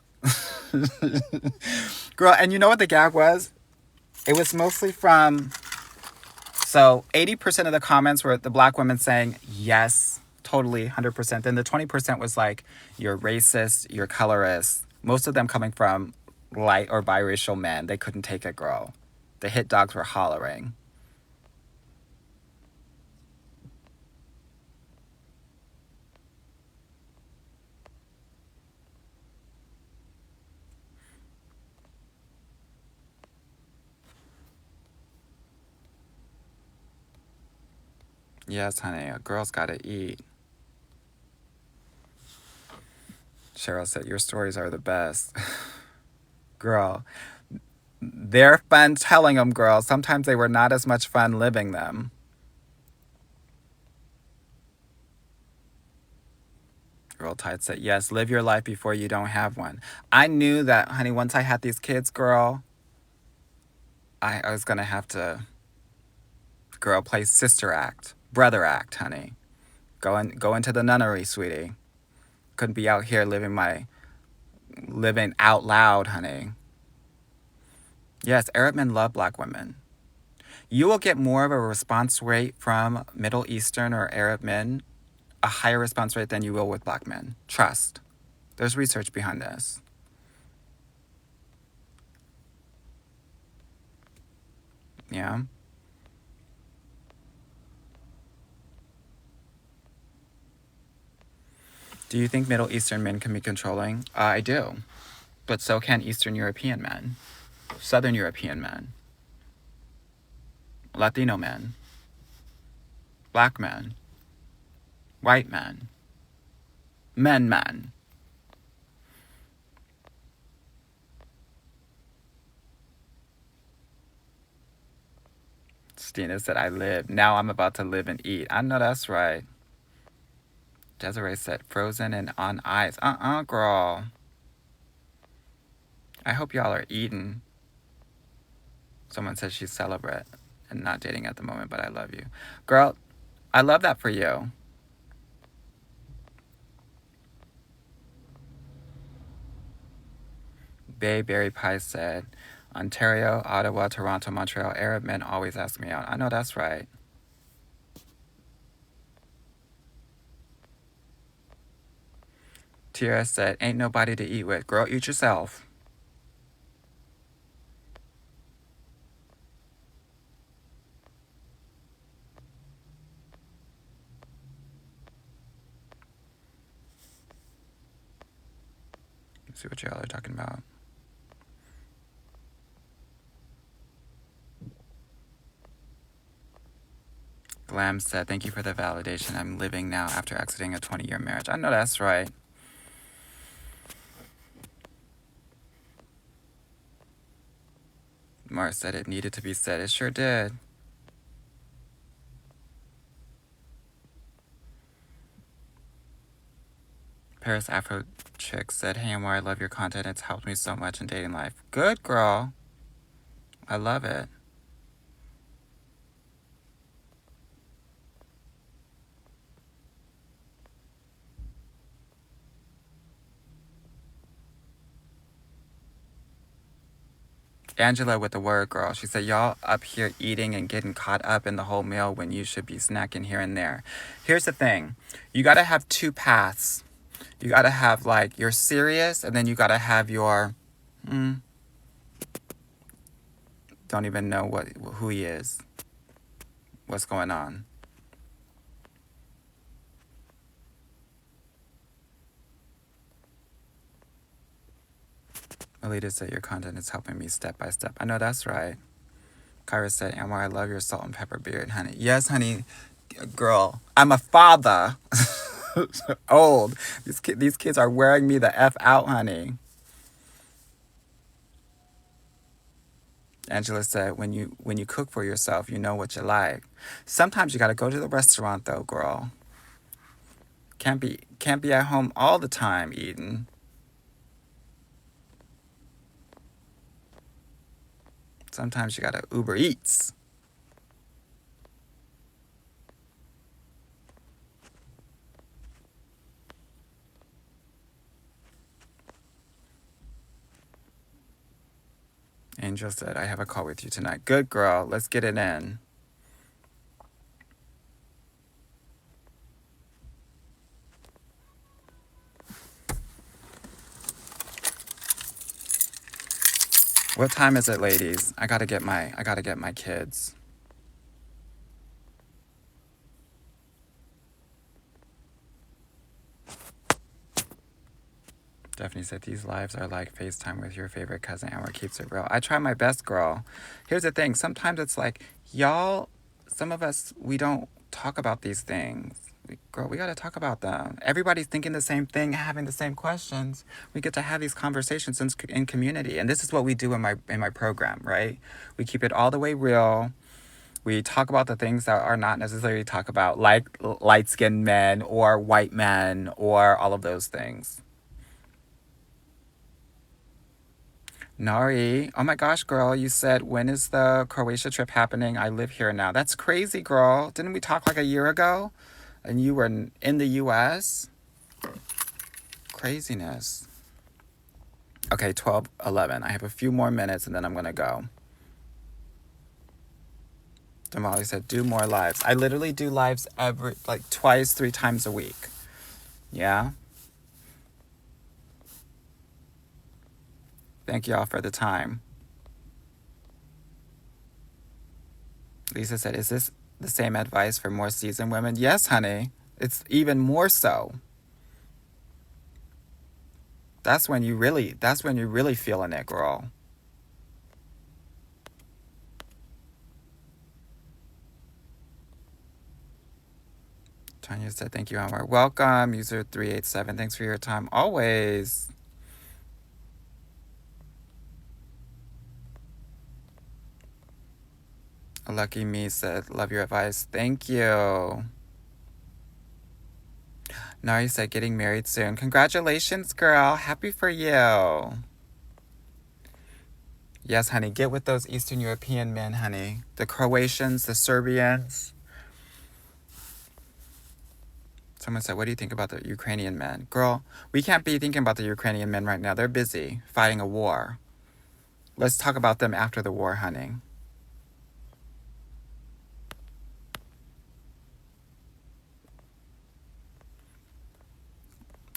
Girl, and you know what the gag was? It was mostly from... So 80% of the comments were the black women saying, yes, totally, 100%. Then the 20% was like, you're racist, you're colorist. Most of them coming from light or biracial men. They couldn't take it, girl. The hit dogs were hollering. Yes, honey, a girl's gotta eat. Cheryl said, your stories are the best. Girl, they're fun telling them, girl. Sometimes they were not as much fun living them. Girl Tide said, yes, live your life before you don't have one. I knew that, honey, once I had these kids, girl, I was gonna have to, girl, play sister act, brother act, honey. Go into the nunnery, sweetie. Couldn't be out here living out loud, honey. Yes, Arab men love black women. You will get more of a response rate from Middle Eastern or Arab men, a higher response rate than you will with black men. Trust. There's research behind this. Yeah. Do you think Middle Eastern men can be controlling? I do. But so can Eastern European men, Southern European men, Latino men, black men, white men, men. Stina said, I live. Now I'm about to live and eat. I know that's right. Desiree said, frozen and on ice. Girl. I hope y'all are eating. Someone says she's celibate and not dating at the moment, but I love you. Girl, I love that for you. Bayberry Pie said, Ontario, Ottawa, Toronto, Montreal, Arab men always ask me out. I know that's right. Tierra said, ain't nobody to eat with. Girl, eat yourself. Let's see what y'all are talking about. Glam said, thank you for the validation. I'm living now after exiting a 20-year marriage. I know that's right. Mars said it needed to be said. It sure did. Paris Afro Chick said, hey, Amor, I love your content. It's helped me so much in dating life. Good, girl. I love it. Angela with the word, girl. She said, y'all up here eating and getting caught up in the whole meal when you should be snacking here and there. Here's the thing. You got to have two paths. You got to have, like, you're serious, and then you got to have your, don't even know who he is. What's going on? Alita said, your content is helping me step by step. I know that's right. Kyra said, Amor, I love your salt and pepper beard, honey. Yes, honey, girl. I'm a father. Old. These kids are wearing me the F out, honey. Angela said, when you cook for yourself, you know what you like. Sometimes you gotta go to the restaurant though, girl. Can't be at home all the time eating. Sometimes you gotta Uber Eats. Angel said, I have a call with you tonight. Good girl. Let's get it in. What time is it, ladies? I gotta get my kids. Stephanie said, these lives are like FaceTime with your favorite cousin and what keeps it real. I try my best, girl. Here's the thing. Sometimes it's like, y'all, some of us, we don't talk about these things. Girl, we got to talk about them. Everybody's thinking the same thing, having the same questions. We get to have these conversations in community. And this is what we do in my program, right? We keep it all the way real. We talk about the things that are not necessarily talk about, like light-skinned men or white men or all of those things. Nari, oh my gosh, girl, you said, when is the Croatia trip happening? I live here now. That's crazy, girl. Didn't we talk like a year ago? And you were in the US? Craziness. Okay, 12:11. I have a few more minutes and then I'm going to go. Damali said, do more lives. I literally do lives twice, 3 times a week. Yeah? Thank y'all for the time. Lisa said, is this the same advice for more seasoned women? Yes, honey. It's even more so. That's when you really feeling it, girl. Tanya said, thank you, Amar. Welcome, user 387. Thanks for your time. Always. Lucky Me said, love your advice. Thank you. Nari said, getting married soon. Congratulations, girl. Happy for you. Yes, honey. Get with those Eastern European men, honey. The Croatians, the Serbians. Someone said, what do you think about the Ukrainian men? Girl, we can't be thinking about the Ukrainian men right now. They're busy fighting a war. Let's talk about them after the war, honey.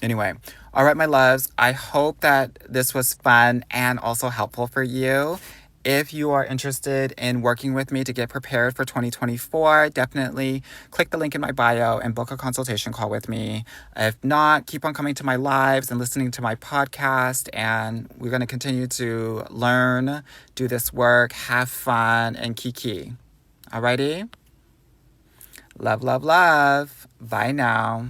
Anyway, all right, my loves. I hope that this was fun and also helpful for you. If you are interested in working with me to get prepared for 2024, definitely click the link in my bio and book a consultation call with me. If not, keep on coming to my lives and listening to my podcast. And we're going to continue to learn, do this work, have fun, and kiki. Alrighty? Love, love, love. Bye now.